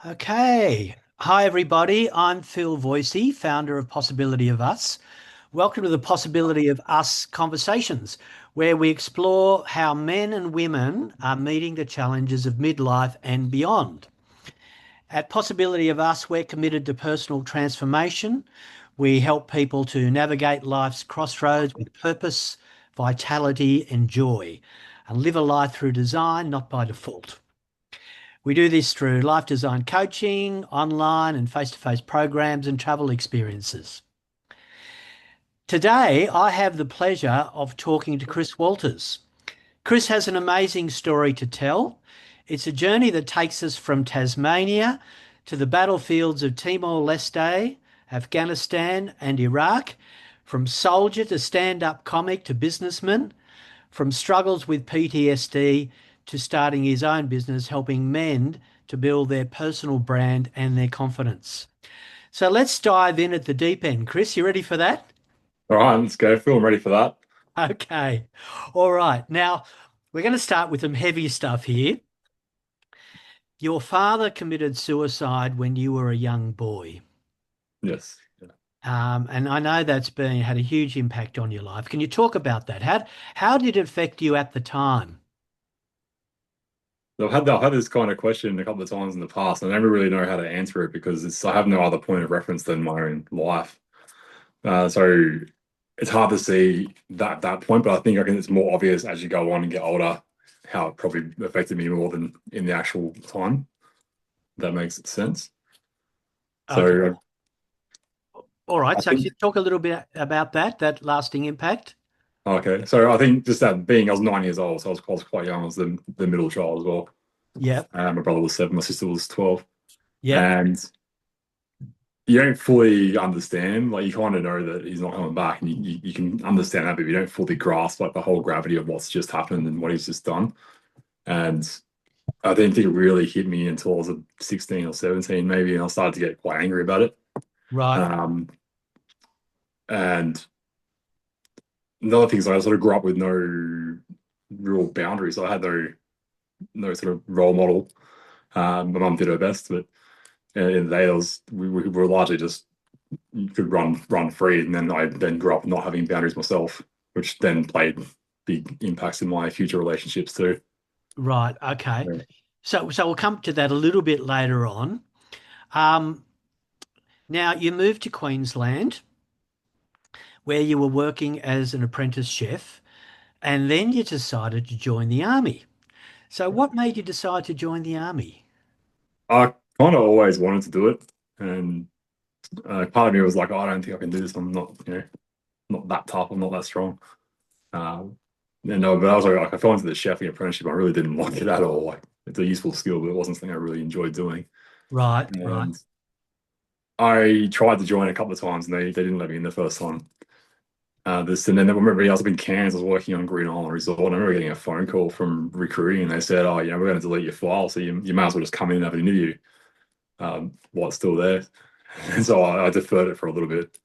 Okay. Hi, everybody. I'm Phil Voicey, founder of Possibility of Us. Welcome to the Possibility of Us conversations, where we explore how men and women are meeting the challenges of midlife and beyond. At Possibility of Us, we're committed to personal transformation. We help people to navigate life's crossroads with purpose, vitality, and joy, and live a life through design, not by default. We do this through life design coaching, online and face-to-face programs and travel experiences. Today, I have the pleasure of talking to Kris Walters. Kris has an amazing story to tell. It's a journey that takes us from Tasmania to the battlefields of Timor Leste, Afghanistan and Iraq, from soldier to stand-up comic to businessman, from struggles with PTSD to starting his own business, helping men to build their personal brand and their confidence. So let's dive in at the deep end. Kris, you ready for that? All right, let's go. Phil, I'm ready for that. Okay. All right. Now, we're going to start with some heavy stuff here. Your father committed suicide when you were a young boy. Yes. And I know that's been had a huge impact on your life. Can you talk about that? How did it affect you at the time? So I've had this kind of question a couple of times in the past, and I never really know how to answer it because I have no other point of reference than my own life. So it's hard to see that point, but I think it's more obvious as you go on and get older how it probably affected me more than in the actual time. If that makes sense. Okay. So All right. I So can you think talk a little bit about that lasting impact? okay. So I think just that being I was 9 years old, so I was quite young. I was the middle child as well. Yep. My brother was 7, my sister was 12. Yep. And you don't fully understand. Like you kind of know that he's not coming back, and you can understand that, but you don't fully grasp like the whole gravity of what's just happened and what he's just done. And I didn't think it really hit me until I was 16 or 17, maybe, and I started to get quite angry about it. Right. Um, and another thing is I sort of grew up with no real boundaries. I had no sort of role model. My mum did her best, but in the day, we were largely just you could run free, and then I then grew up not having boundaries myself, which then played big impacts in my future relationships too. Right. Okay. Yeah. So we'll come to that a little bit later on. Um, Now you moved to Queensland where you were working as an apprentice chef, and then you decided to join the army. So what made you decide to join the army? I kind of always wanted to do it, and part of me was like, oh, I don't think I can do this. I'm not, not that tough. I'm not that strong. Um, no, but I was like, I fell into the chefing apprenticeship. I really didn't like it at all. Like, it's a useful skill, but it wasn't something I really enjoyed doing. Right. Right. And I tried to join a couple of times, and they didn't let me in the first time. And then I remember I was up in Cairns, I was working on Green Island Resort. And I remember getting a phone call from recruiting, and they said, "Oh, we're going to delete your file, so you might as well just come in and have an interview while it's still there." And so I deferred it for a little bit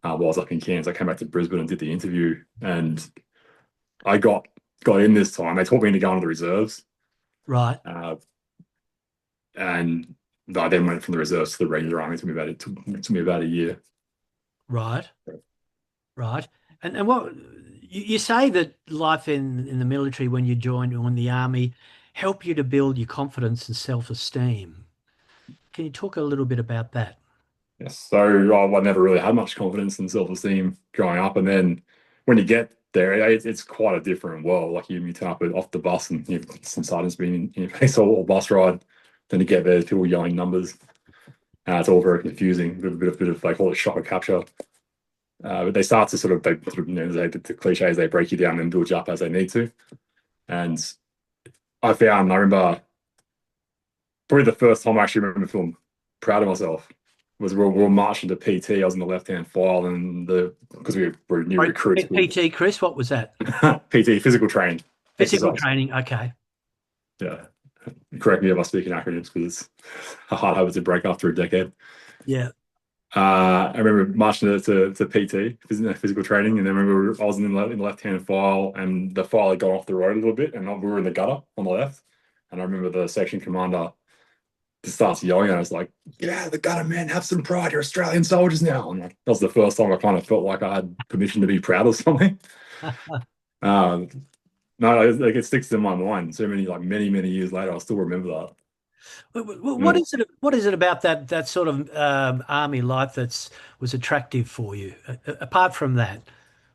while I was up in Cairns. I came back to Brisbane and did the interview, and I got in this time. They taught me to go into the reserves, Right. uh, and I then went from the reserves to the regular army. It took me about a year. Right. Right. And what you say that life in the military when you joined on the army helped you to build your confidence and self-esteem. Can you talk a little bit about that? Yes. So I never really had much confidence and self-esteem growing up. And then when you get there, it's quite a different world. Like you turn up off the bus and some sergeants being in your face all bus ride. Then you get there, people yelling numbers. It's all very confusing. A bit of they call it shock or capture. But they start to the cliches, they break you down and build you up as they need to. And I remember probably the first time I actually remember feeling proud of myself was we were marching to PT. I was in the left hand file, and because we were new Sorry, recruits, PT, Chris, what was that? PT, physical training, Physical exercise. training. Okay. Yeah, correct me if I speak in acronyms because it's a hard habit to break after a decade. Yeah. I remember marching to PT, physical training, and then I remember I was in the left hand file, and the file had gone off the road a little bit, and we were in the gutter on the left. And I remember the section commander just starts yelling at us like, "Get out of the gutter, man! Have some pride! You're Australian soldiers now!" And like, that was the first time I kind of felt like I had permission to be proud of something. Um, no, like it sticks in my mind. So many, like many years later, I still remember that. What Yeah. is it? What is it about that sort of army life that's was attractive for you? Apart from that,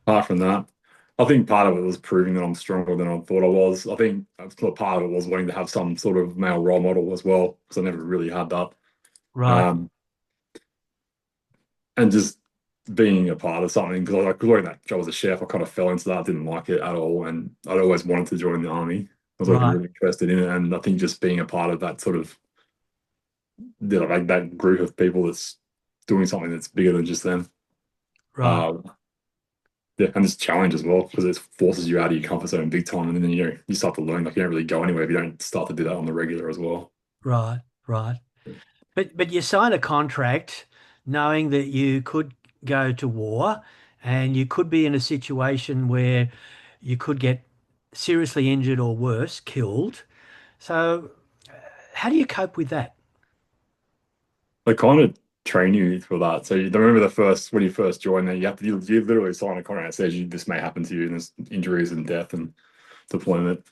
Apart from that, I think part of it was proving that I'm stronger than I thought I was. I think part of it was wanting to have some sort of male role model as well, because I never really had that. right, Um, and just being a part of something, because I working that job as a chef, I kind of fell into that, didn't like it at all, and I'd always wanted to join the army. I was always right, really interested in it, and I think just being a part of that sort of like that group of people that's doing something that's bigger than just them. right, Uh, yeah, and this challenge as well, because it forces you out of your comfort zone big time, and then you start to learn like you don't really go anywhere if you don't start to do that on the regular as well. right, right. But you sign a contract knowing that you could go to war and you could be in a situation where you could get seriously injured or worse, killed. So how do you cope with that? They kind of train you for that. So you remember the first when you first join there, you literally sign a contract that says this may happen to you, and there's injuries and death and deployment.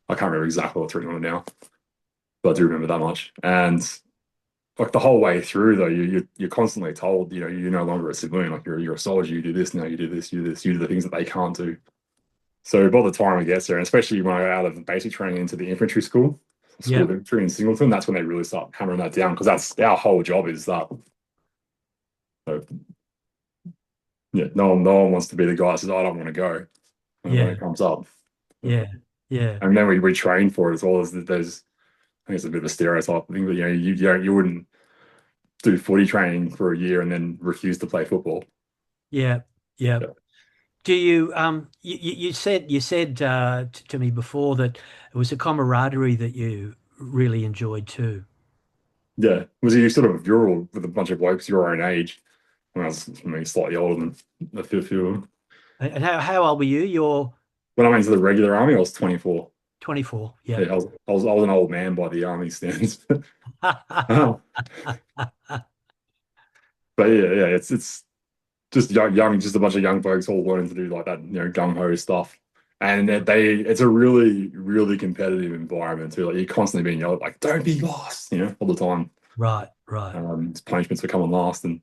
I can't remember exactly what's written on it now, but I do remember that much. And like the whole way through, though, you're constantly told, you're no longer a civilian. Like you're a soldier. You do this now. You do this. You do this. You do the things that they can't do. So by the time it gets there, and especially when I got out of basic training into the infantry school of Yep. infantry in Singleton, that's when they really start hammering that down because that's our whole job is that. So yeah, no one wants to be the guy that says, I don't want to go when Yeah. it comes up. Yeah. Yeah. And then we train for it as well as there's, I think it's a bit of a stereotype thing, but you wouldn't do footy training for a year and then refuse to play football. Yeah. Yeah. Yeah. Do you you said to me before that it was a camaraderie that you really enjoyed too. Yeah. Was you sort of you're all with a bunch of blokes your own age? When slightly older than a few of them. And how old were you? You're When I went to the regular army, I was 24. 24. Yeah. Yeah, I was an old man by the army standards. Um, but yeah, it's just young, just a bunch of young folks all learning to do like that, gung ho stuff. And it's a really competitive environment too. Like you're constantly being yelled like, "Don't be lost," all the time. Right. Right. Punishments for coming last, and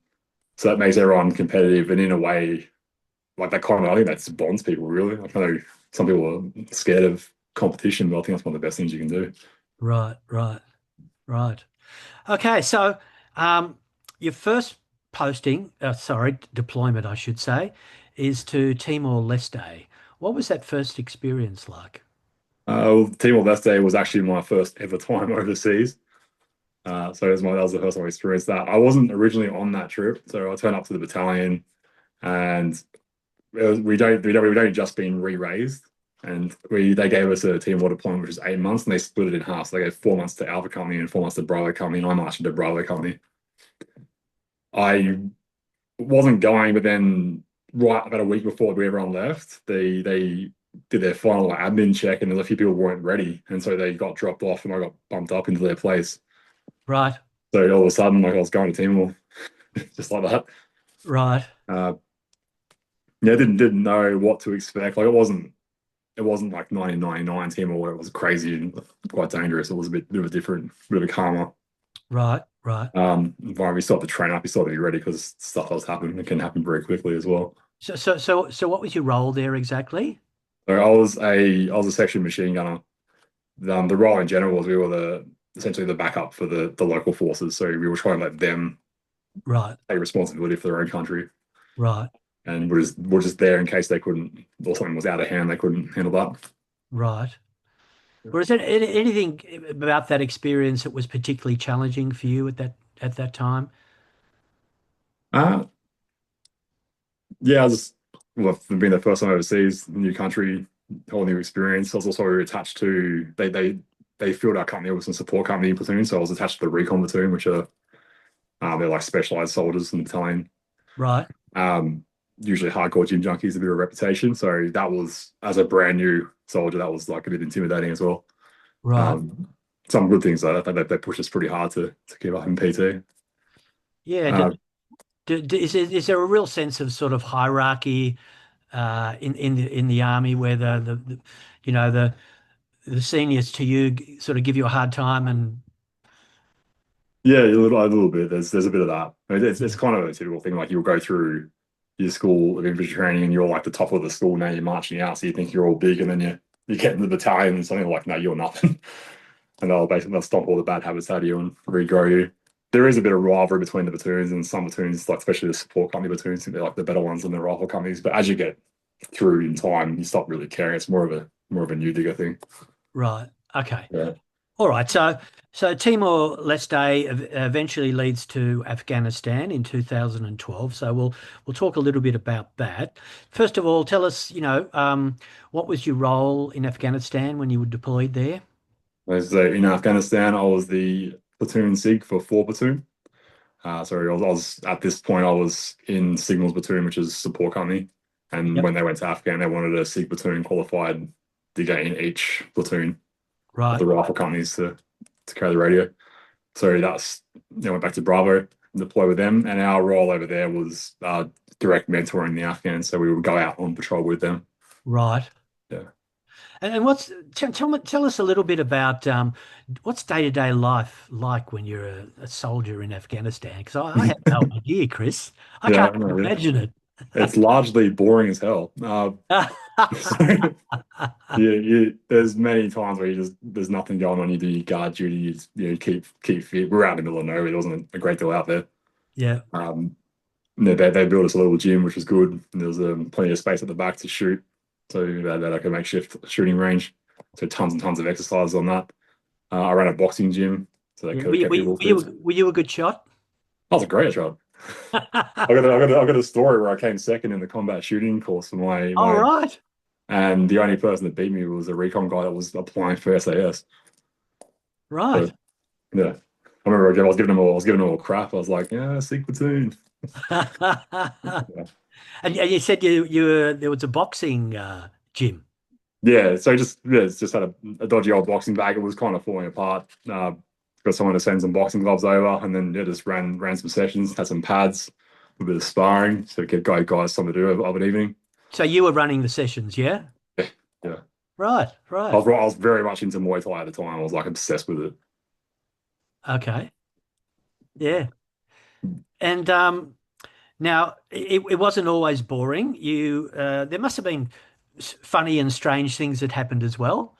so that makes everyone competitive. And in a way, like that kind of, I think that bonds people really. Like, I know some people are scared of competition, but I think that's one of the best things you can do. Right. Right. Right. Okay. So, um, your first posting, sorry, deployment, I should say, is to Timor Leste. What was that first experience like? Well, Timor Leste was actually my first ever time overseas. So that was the first time I experienced that. I wasn't originally on that trip, so I turned up to the battalion, and we don't just been re-raised, and they gave us a team war deployment which was 8 months, and they split it in half. So they gave 4 months to Alpha Company and 4 months to Bravo Company, and I marched into Bravo Company. I wasn't going, but then right about a week before everyone left, they did their final admin check, and there's a few people weren't ready, and so they got dropped off, and I got bumped up into their place. Right. So all of a sudden, like I was going to Timor, just like that. Right. Uh, yeah, didn't know what to expect. Like it wasn't like 1999 Timor where it was crazy and quite dangerous. It was a bit of a different, bit of a calmer Right. Right. environment. You still have to train up. You still have to be ready because stuff does happen. It can happen very quickly as well. So, what was your role there exactly? So I was a section machine gunner. The role in general was we were essentially the backup for the local forces. So we were trying to let them Right. take responsibility for their own country, Right. and we're just there in case they couldn't, or something was out of hand, they couldn't handle that. Right. Was there anything about that experience that was particularly challenging for you at that time? Uh, yeah, well, being the first time overseas, new country, whole new experience. I was also attached to they filled our company with some support company platoon, so I was attached to the recon platoon, which are they're like specialized soldiers in the battalion. Right. Um, Usually hardcore gym junkies, a bit of a reputation. So that was as a brand new soldier, that was like a bit intimidating as well. Right. Um, some good things though. I think they push us pretty hard to keep up in PT. Yeah. Uh, Is there a real sense of sort of hierarchy in the army where the you know the seniors to you sort of give you a hard time and yeah, a little bit. There's a bit of that. I mean, yeah, it's kind of a typical thing. Like you'll go through your school of infantry training, and you're like the top of the school. Now you're marching out, so you think you're all big, and then you get in the battalion, and something like, no, you're nothing. And they'll stomp all the bad habits out of you and regrow you. There is a bit of rivalry between the platoons, and some platoons, like especially the support company platoons, they're like the better ones than the rifle companies. But as you get through in time, you stop really caring. It's more of a new digger thing. right. Okay. Yeah. All right. So Timor Leste eventually leads to Afghanistan in 2012. So we'll talk a little bit about that. First of all, tell us, what was your role in Afghanistan when you were deployed there? So in Afghanistan, I was the platoon SIG for 4 platoon. Sorry, I was at this point I was in Signals platoon, which is support company. And Yep. when they went to Afghan, they wanted a SIG platoon qualified digger in each platoon of Right. the rifle companies to carry the radio. So that's they went back to Bravo and deploy with them. And our role over there was direct mentoring the Afghans. So we would go out on patrol with them. Right. Yeah. And tell us a little bit about what's day-to-day life like when you're a soldier in Afghanistan? Because I have no idea, Chris. I Yeah, can't I know, yeah. imagine it. It's largely boring as hell. So there's many times where you just there's nothing going on. You do your guard duty, keep fit. We're out in the middle of nowhere. There wasn't a great deal out there. Yeah. Um, they built us a little gym, which was good. And there was plenty of space at the back to shoot, so that like a makeshift shooting range. So tons and tons of exercises on that. I ran a boxing gym, so that Yeah. kept people fit. Were you a good shot? That was a great shot. I got a story where I came second in the combat shooting course for All my right. and the only person that beat me was a recon guy that was applying for SAS. Right. So yeah, I remember I was giving him all crap. I was like, yeah, sick platoon. Yeah. And you said there was a boxing gym. Yeah, so it's just had a dodgy old boxing bag. It was kind of falling apart. Got someone to send some boxing gloves over, and then just ran some sessions, had some pads, a bit of sparring, so it gave guys something to do of an evening. So you were running the sessions, yeah? Yeah, yeah. Right, right. I was very much into Muay Thai at the time. I was like obsessed with it. Okay. Yeah. And now it wasn't always boring. You there must have been funny and strange things that happened as well.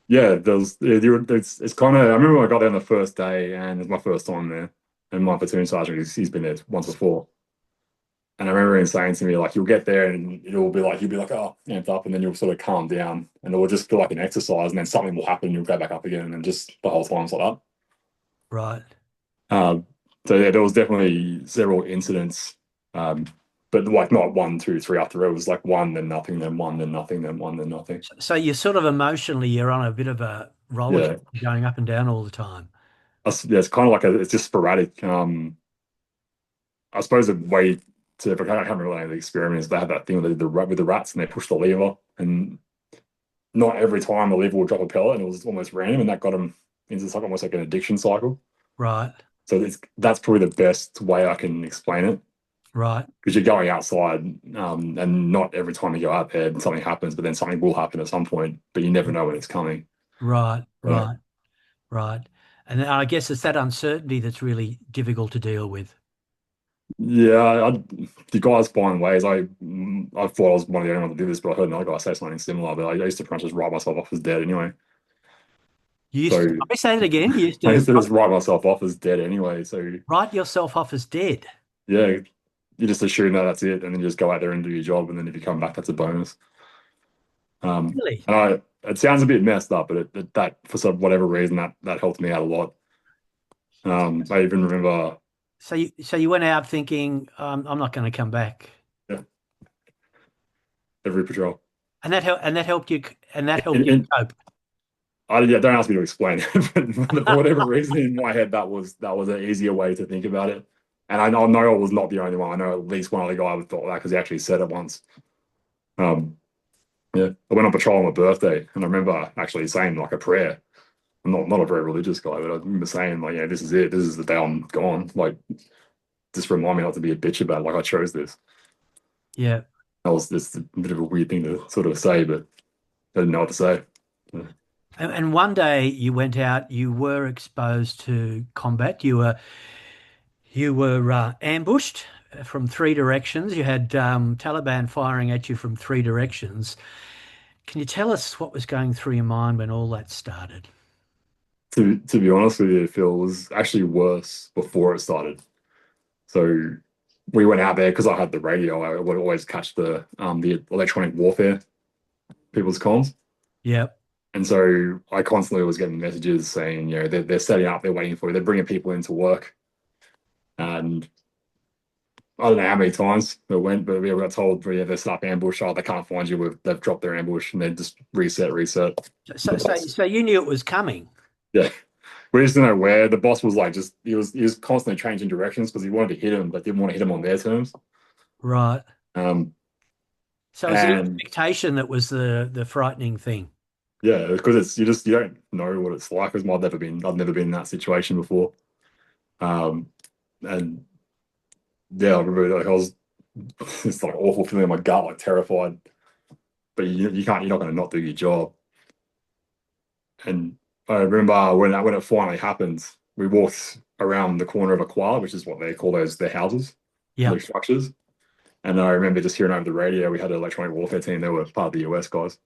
Yeah, it's kind of. I remember when I got there on the first day, and it's my first time there, and my platoon sergeant, he's been there once before. And I remember him saying to me, like, you'll get there and it'll be like, you'll be like, oh, amped up, and then you'll sort of calm down, and it will just feel like an exercise, and then something will happen, and you'll go back up again, and just the whole time's like Right. that. So yeah, there was definitely several incidents, um, but like not one, two, three after it was like one, then nothing, then one, then nothing, then one, then nothing. So you're sort of emotionally, you're on a bit of a roller Yeah, coaster going up and down all the time. yeah, it's kind of like it's just sporadic. I suppose the way to, I can't remember any of the experiments, they had that thing with with the rats and they pushed the lever, and not every time the lever would drop a pellet, and it was almost random, and that got them into like almost like an addiction cycle. Right. So that's probably the best way I can explain it, Right. because you're going outside, and not every time you go out there something happens, but then something will happen at some point, but you never know when it's coming. Right. Yeah. Right. Right. And I guess it's that uncertainty that's really difficult to deal with. Yeah, the guys find ways. I thought I was one of the only ones to do this, but I heard another guy say something similar. But I used to pretty much just write myself off as dead anyway. You used to, So I say it again, you used I to used to just write myself off as dead anyway. So write yourself off as dead. yeah, you just assume that that's it, and then you just go out there and do your job, and then if you come back, that's a bonus. Really? And it sounds a bit messed up, but that for some whatever reason that helped me out a lot. I even remember, So you went out thinking, I'm not going to come back. yeah, every patrol. And that helped you And, and cope. yeah, don't ask me to explain it, but for whatever reason in my head, that was an easier way to think about it. And I know I was not the only one. I know at least one other guy would thought that because he actually said it once. Um, yeah, I went on patrol on my birthday, and I remember actually saying like a prayer. I'm not a very religious guy, but I remember saying like, yeah, this is it. This is the day I'm gone. Like, just remind me not to be a bitch about it. Like I chose this. Yeah. That was just a bit of a weird thing to sort of say, but I didn't know what to say. Yeah. And one day you went out, you were exposed to combat. You were ambushed from three directions. You had Taliban firing at you from three directions. Can you tell us what was going through your mind when all that started? To be honest with you, Phil, it was actually worse before it started. So we went out there because I had the radio. I would always catch the electronic warfare people's comms. Yeah. And so I constantly was getting messages saying, you know, they're setting up, they're waiting for you, they're bringing people into work. And I don't know how many times it went, but we got told, yeah, they're set up ambush. Oh, they can't find you. They've dropped their ambush and then just reset. So, The so, boss, so you knew it was coming, yeah, we just didn't know where. The boss was like, just he was constantly changing directions because he wanted to hit him, but didn't want to hit him on their terms. right? Um, So it was the and expectation that was the frightening thing. yeah, because you don't know what it's like. Because I've never been in that situation before. Um, and yeah, I remember like I was it's like awful feeling in my gut, like terrified. But you're not going to not do your job. And I remember when it finally happened, we walked around the corner of a koala, which is what they call their houses, Yeah. their structures. And I remember just hearing over the radio, we had an electronic warfare team. They were part of the US guys,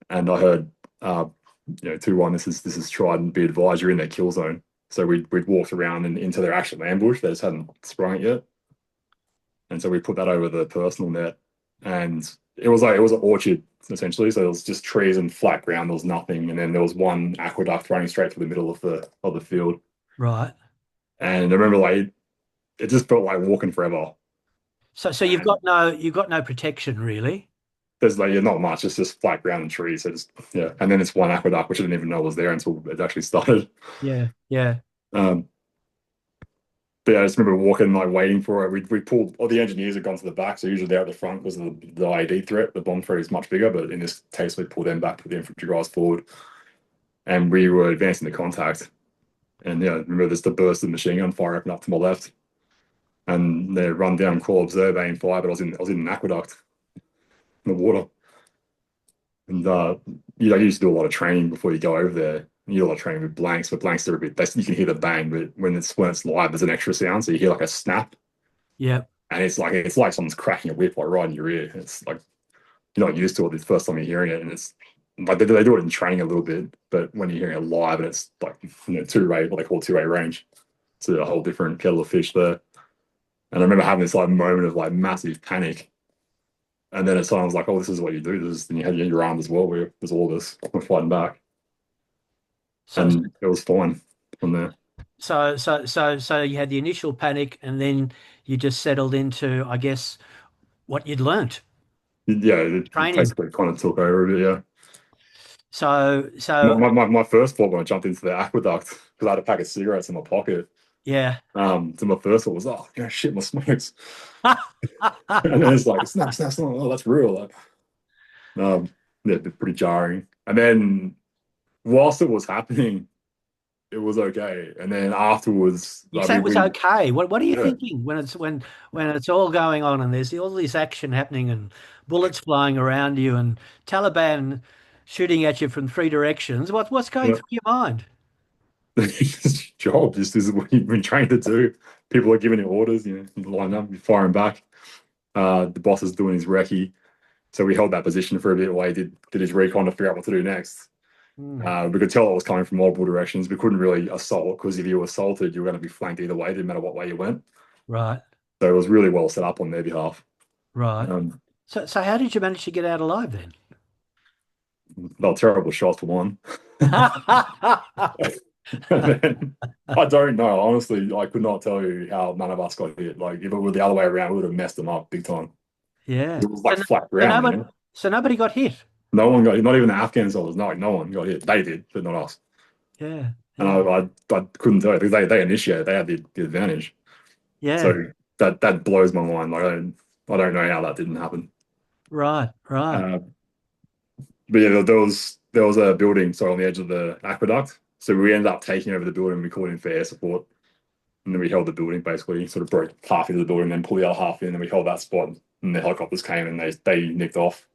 and I heard, uh, 2-1. This is Trident. Be advised, you're in their kill zone. So we'd walked around and into their actual ambush. They just hadn't sprung it yet, and so we put that over the personal net, and it was an orchard essentially. So there was just trees and flat ground. There was nothing, and then there was one aqueduct running straight through the middle of the field. Right. And I remember like it just felt like walking forever. So And you've got no protection really. there's like, yeah, not much. It's just flat ground and trees. So just, yeah, and then it's one aqueduct which I didn't even know was there until it actually started. Yeah. Yeah. Um, but yeah, I just remember walking, like waiting for it. We pulled all the engineers had gone to the back, so usually they're at the front because of the IED threat. The bomb threat is much bigger, but in this case, we pulled them back, put the infantry guys forward, and we were advancing the contact. And yeah, I remember there's the burst of machine gun fire open up to my left, and they run down, crawl, observe, aim, fire. But I was in an aqueduct in the water, and you used to do a lot of training before you go over there. You do a lot of training with blanks, but blanks are a bit. You can hear the bang, but when it's live, there's an extra sound, so you hear like a snap. Yeah. And it's like someone's cracking a whip like right in your ear. It's like you're not used to it the first time you're hearing it, and it's like they do it in training a little bit, but when you're hearing it live and it's like two-way, what they call two-way range, it's a whole different kettle of fish there. And I remember having this like moment of like massive panic, and then at times like, oh, this is what you do. Then you have your arm as well, where there's all this, we're fighting back, So and it was fine from there. so you had the initial panic and then you just settled into, I guess, what you'd learnt. Yeah, it Training. basically kind of took over a bit. Yeah. So My first thought when I jumped into the aqueduct, because I had a pack of cigarettes in my pocket. yeah. So my first thought was, oh, shit, my smokes. And then it's like, snap. Oh, that's real. Like, um, yeah, pretty jarring. And then whilst it was happening, it was okay. And then afterwards, You I say it mean, was okay. What are you yeah, thinking when it's all going on and there's all this action happening and bullets flying around you and Taliban shooting at you from three directions? What's going yeah. through your mind? It's your job. This is what you've been trained to do. People are giving you orders, you line up, you're firing back. The boss is doing his recce. So we held that position for a bit while he did his recon to figure out what to do next. Hmm. We could tell it was coming from multiple directions. We couldn't really assault because if you assaulted, you were going to be flanked either way, didn't matter what way you went. Right, So it was really well set up on their behalf. right. Um, So how did you manage to get out alive then? they were terrible shots for one. And then, I don't know. Honestly, I could not tell you how none of us got hit. Like if it were the other way around, we would have messed them up big time. Yeah. It was So, like flat so ground, nobody man. so nobody got hit. No one got hit, not even the Afghan soldiers. No one got hit. They did, but not us. Yeah, And yeah, I couldn't tell you because they initiated, they had the advantage. yeah. So that blows my mind. Like I don't know how that didn't happen. Right, right. Uh, but yeah, there was a building, so on the edge of the aqueduct. So we ended up taking over the building. We called in for air support, and then we held the building basically. Sort of broke half into the building, then pulled the other half in, and then we held that spot. And the helicopters came and they nicked off.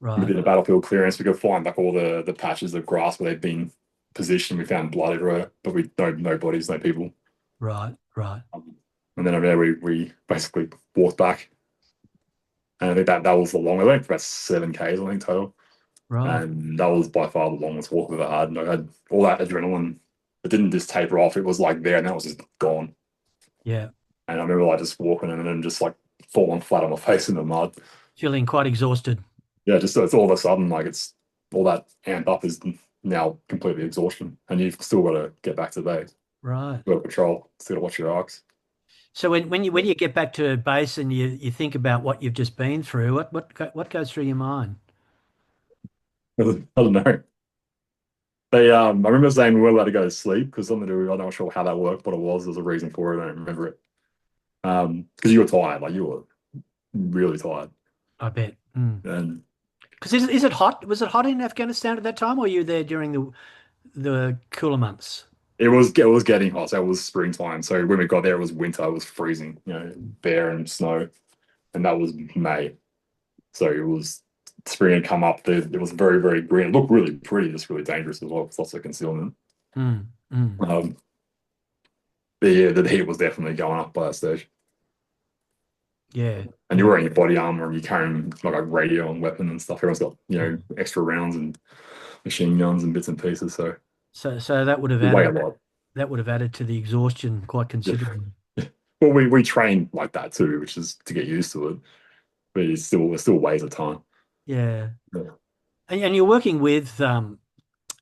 We Right. did a battlefield clearance. We could find like all the patches of grass where they'd been positioned. We found blood everywhere, but we no bodies, no people. Right. Right. And then over there, we basically walked back. And I think that was the long. I went for about 7 Ks, I think, total. Right. And that was by far the longest walk I've ever had. And I had all that adrenaline. It didn't just taper off. It was like there, and that was just gone. Yeah. And I remember like just walking and then just like falling flat on my face in the mud. Feeling quite exhausted. Yeah, just it's all of a sudden like it's all that amped up is now completely exhaustion, and you've still got to get back to base. Right. Got to patrol. Still got to watch your arcs. So when you get back to base and you think about what you've just been through, what goes through your mind? I don't know. I remember saying we weren't allowed to go to sleep because something to do. I'm not sure how that worked, what it was. There's a reason for it. I don't remember it. Because you were tired, like you were really tired, I bet. Mm. and Because is it hot? Was it hot in Afghanistan at that time, or were you there during the cooler months? it was getting hot. So it was springtime. So when we got there, it was winter. It was freezing, bare and snow, and that was May. So it was spring had come up. It was very very green. It looked really pretty. Just really dangerous as well. With lots of concealment. Mm. Mm. Um, but yeah, the heat was definitely going up by that stage. Yeah. And you're wearing your body armor and you're carrying like a radio and weapon and stuff. Everyone's got extra rounds and machine guns and bits and pieces. So So that would have we weigh a added lot. to the exhaustion quite Yeah. considerably. Well, we train like that too, which is to get used to it. But it still weighs a ton. Yeah. Yeah. And you're working with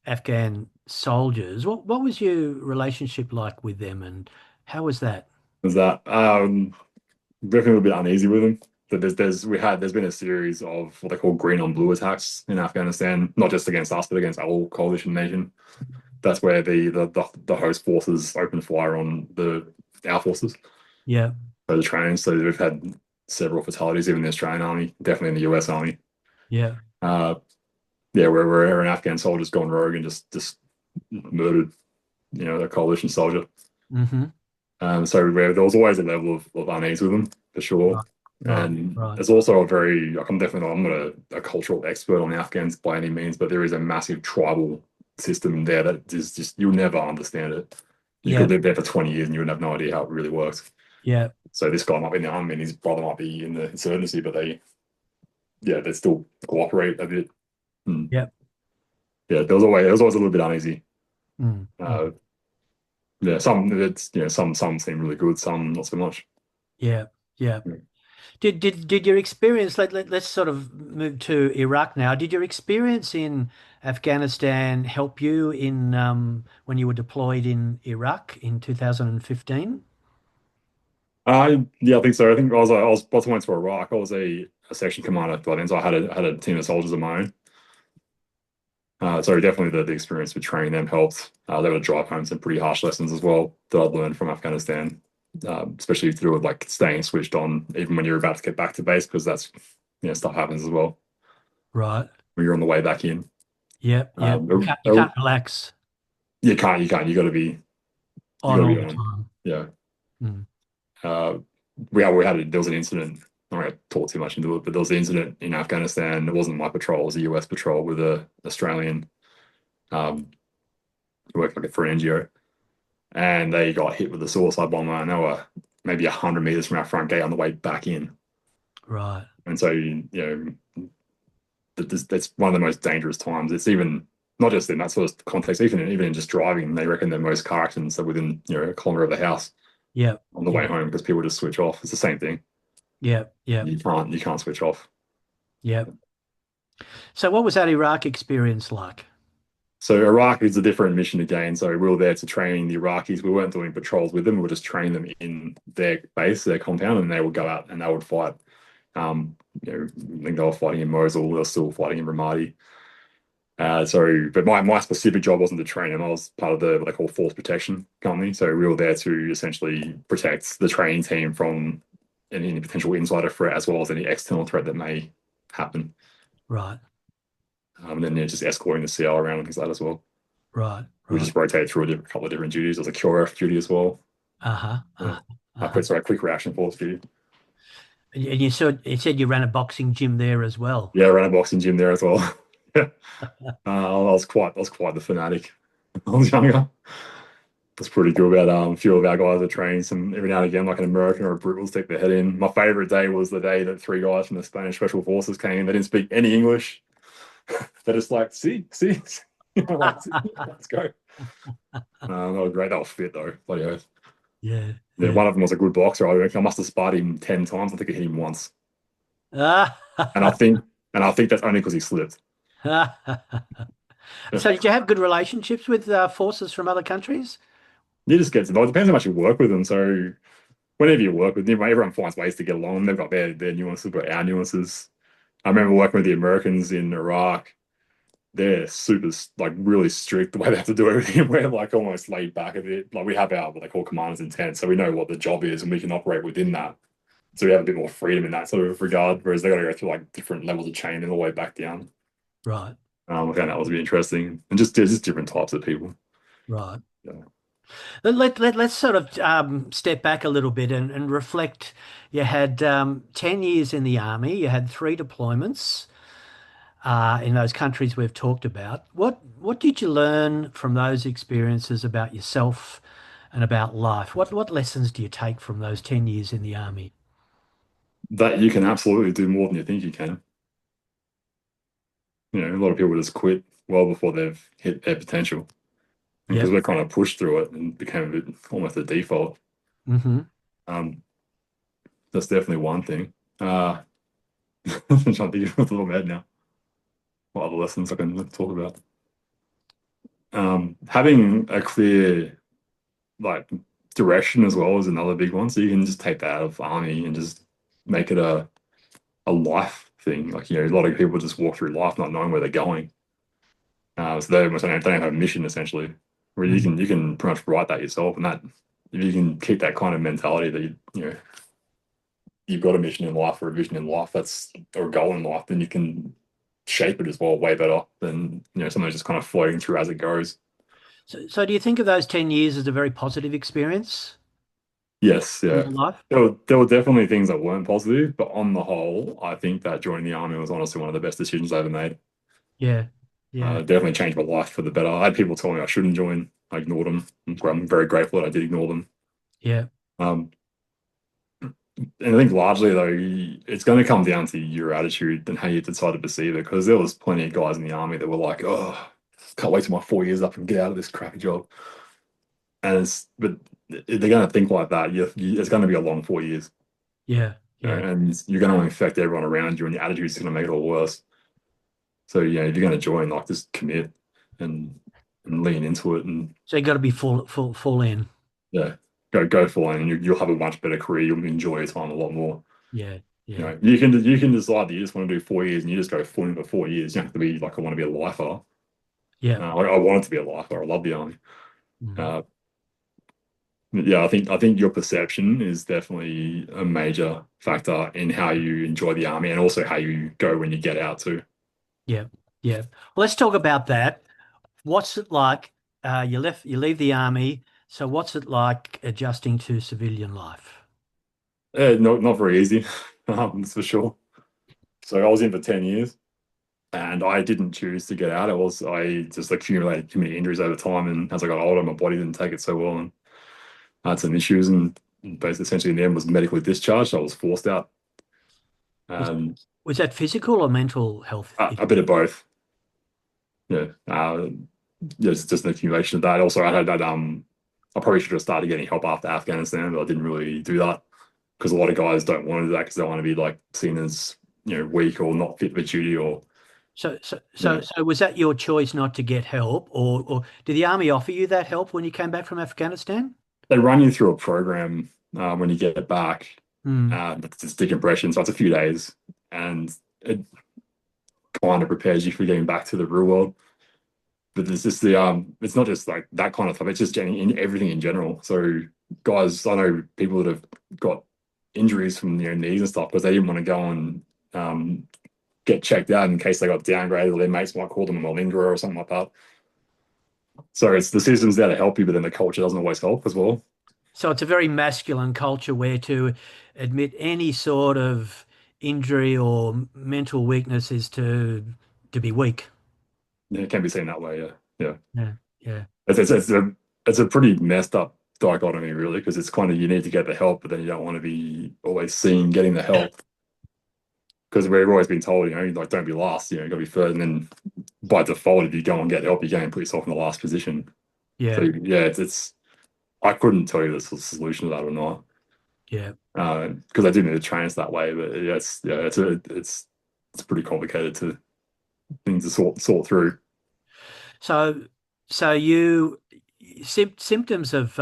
Afghan soldiers. What was your relationship like with them, and how was that? Is that definitely a bit uneasy with them. That there's been a series of what they call green on blue attacks in Afghanistan, not just against us, but against all coalition nation. That's where the host forces open fire on our forces. Yeah. So the training. So we've had several fatalities, even in the Australian Army, definitely in the US Army. Yeah. Uh, yeah, where an Afghan soldier's gone rogue and just murdered, a coalition soldier. Mm-hmm. So there was always a level of unease with them for sure. Right. Right. And Right. there's also like I'm definitely not, I'm not a cultural expert on the Afghans by any means, but there is a massive tribal system there that is just you'll never understand it. You Yeah. could live there for 20 years and you would have no idea how it really works. Yeah. So this guy might be in the army and his brother might be in the insurgency, but they still cooperate a bit. Hmm. Yeah. Yeah, there was always a little bit uneasy. Mm. Mm. Uh, yeah, some seem really good, some not so much. Yeah. Yeah. Yeah. Did your experience, let's sort of move to Iraq now. Did your experience in Afghanistan help you in when you were deployed in Iraq in 2015? Yeah, I think so. I think once I went to Iraq, I was a section commander by then, so I had a team of soldiers of my own. So definitely the experience with training them helped. They would drive home some pretty harsh lessons as well that I'd learned from Afghanistan, especially to do with like staying switched on even when you're about to get back to base, because that's stuff happens as well Right. when you're on the way back in. Yep. Yep. You can't you Uh, can't relax you can't. You on got to all be the on. time. Yeah. Mm. Uh, there was an incident. I'm not going to talk too much into it, but there was an incident in Afghanistan. It wasn't my patrol; it was a US patrol with a Australian um, who worked for an NGO, and they got hit with a suicide bomber, and they were maybe 100 meters from our front gate on the way back in. Right. And so that's one of the most dangerous times. It's even not just in that sort of context, even in just driving. They reckon that most car accidents are within a kilometer of the house Yep. on the way Yep. home because people just switch off. It's the same thing. Yep. Yep. You can't switch off. Yep. So what was that Iraq experience like? So Iraq is a different mission again. So we were there to train the Iraqis. We weren't doing patrols with them. We were just training them in their base, their compound, and they would go out and they would fight. I think they were fighting in Mosul. They were still fighting in Ramadi. But my specific job wasn't to train them. I was part of what they call force protection company. So we were there to essentially protect the training team from any potential insider threat as well as any external threat that may happen. Right. And then just escorting the CL around and things like that as well. Right. we right. just rotated through a couple of different duties. There was a QRF duty as well. Uh-huh. Yeah. Uh-huh. Uh-huh. Quick reaction force duty. And you said you ran a boxing gym there as well. Yeah, I ran a boxing gym there as well. Yeah. I was quite the fanatic. I was younger. That's pretty good about a few of our guys are trained some every now and again, like an American or a Brit will stick their head in. My favorite day was the day that three guys from the Spanish Special Forces came in. They didn't speak any English. They're just like, see. Like, let's go. That was great. That was fit though. Bloody oath. Yeah, Yeah, yeah. one of them was a good boxer. I must have sparred him 10 times. I think I hit him once. Ah. And I think that's only because he slipped. So did you have good relationships with forces from other countries? You just get to know. It depends how much you work with them. So whenever you work with them, everyone finds ways to get along. They've got their nuances, we've got our nuances. I remember working with the Americans in Iraq. They're super, like, really strict the way they have to do everything. We're like almost laid back a bit. Like we have our what they call commanders intent, so we know what the job is and we can operate within that. So we have a bit more freedom in that sort of regard. Whereas they got to go through like different levels of training all the way back down. Right, I found that was really interesting, and just different types of people. right. Yeah. Let's sort of step back a little bit and reflect. You had 10 years in the army, you had three deployments in those countries we've talked about. What did you learn from those experiences about yourself and about life? What lessons do you take from those 10 years in the army? That you can absolutely do more than you think you can. A lot of people just quit well before they've hit their potential. Because Yep. we're kind of pushed through it and became a bit almost a default. Hmm. Um, that's definitely one thing. I'm trying to think of a little bit now. What other lessons I can talk about? Having a clear like direction as well is another big one. So you can just take that out of army and just make it a life thing. Like, a lot of people just walk through life not knowing where they're going. So they don't have a mission essentially. Where you can pretty much write that yourself, and that if you can keep that kind of mentality that you've got a mission in life or a vision in life, that's or a goal in life, then you can shape it as well way better than something just kind of floating through as it goes. So do you think of those 10 years as a very positive experience Yes, in yeah. your life? There were definitely things that weren't positive, but on the whole, I think that joining the army was honestly one of the best decisions I ever made. Yeah, yeah, Definitely changed my life for the better. I had people tell me I shouldn't join. I ignored them. I'm very grateful that I did ignore them. yeah. Um, and I think largely though, it's going to come down to your attitude and how you decide to perceive it. Because there was plenty of guys in the army that were like, "Oh, can't wait till my 4 years up and get out of this crappy job." But they're going to think like that. It's going to be a long 4 years, Yeah, yeah. and you're going to affect everyone around you, and your attitude is going to make it all worse. So if you're going to join, like, just commit and lean into it, and So you got to be full in. yeah, go for it, and you'll have a much better career. You'll enjoy your time a lot more. Yeah, yeah, You can decide that you just want to do 4 years, and you just go full in for 4 years. You don't have to be like, I want to be a lifer. yeah. I wanted to be a lifer. I love the army. Mm. Uh, yeah, I think your perception is definitely a major factor in how you enjoy the army and also how you go when you get out too. Yeah, yeah. Well, let's talk about that. What's it like? You leave the army. So what's it like adjusting to civilian life? Not very easy, that's for sure. So I was in for 10 years and I didn't choose to get out. I just accumulated too many injuries over time. And as I got older, my body didn't take it so well. And I had some issues. And basically, essentially, in the end, was medically discharged. I was forced out. Was Um, was that physical or mental health a bit issue? of both. Yeah. Yeah, it's just an accumulation of that. Also, I had that. I probably should have started getting help after Afghanistan, but I didn't really do that because a lot of guys don't want to do that because they want to be like seen as weak or not fit for duty or you know So was that your choice not to get help, or did the army offer you that help when you came back from Afghanistan? they run you through a program when you get back. Hmm. It's decompression, so it's a few days, and it kind of prepares you for getting back to the real world. But there's just it's not just like that kind of stuff. It's just in everything in general. So guys, I know people that have got injuries from knees and stuff because they didn't want to go and get checked out in case they got downgraded or their mates might call them a malingerer or something like that. So it's the system's there to help you, but then the culture doesn't always help as well. So it's a very masculine culture where to admit any sort of injury or mental weakness is to be weak. Yeah, it can be seen that way. Yeah, yeah. Yeah, yeah, It's a pretty messed up dichotomy, really, because it's kind of you need to get the help, but then you don't want to be always seen getting the help because we've always been told, like don't be last, you got to be first, and then by default, if you go and get help, you go and put yourself in the last position. So yeah, yeah, it's I couldn't tell you the solution to that or not, yeah. because I do need to train us that way, but it's pretty complicated to things to sort through. So, symptoms of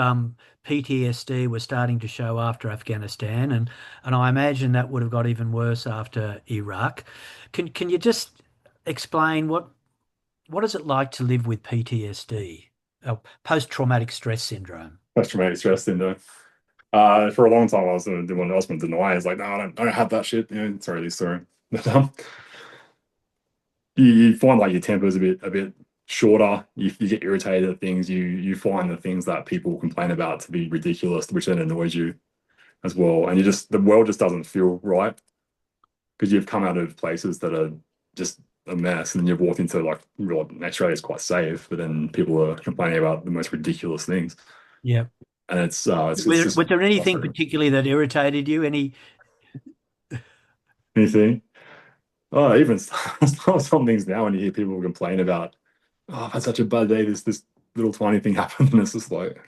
PTSD were starting to show after Afghanistan, and I imagine that would have got even worse after Iraq. Can you just explain what is it like to live with PTSD, post-traumatic stress syndrome? Post-traumatic stress syndrome. For a long time, I was doing I was going to deny. It's like, no, I don't have that shit. Sorry, this story. But you find like your temper's a bit shorter. You get irritated at things. You find the things that people complain about to be ridiculous, which then annoys you as well. And the world just doesn't feel right because you've come out of places that are just a mess, and then you've walked into like real Australia is quite safe, but then people are complaining about the most ridiculous things, Yeah. and it's Was just there anything frustrating. particularly that irritated you? Any? Anything. Oh, even some things now when you hear people complain about, oh, I've had such a bad day. This little tiny thing happened, and it's just like,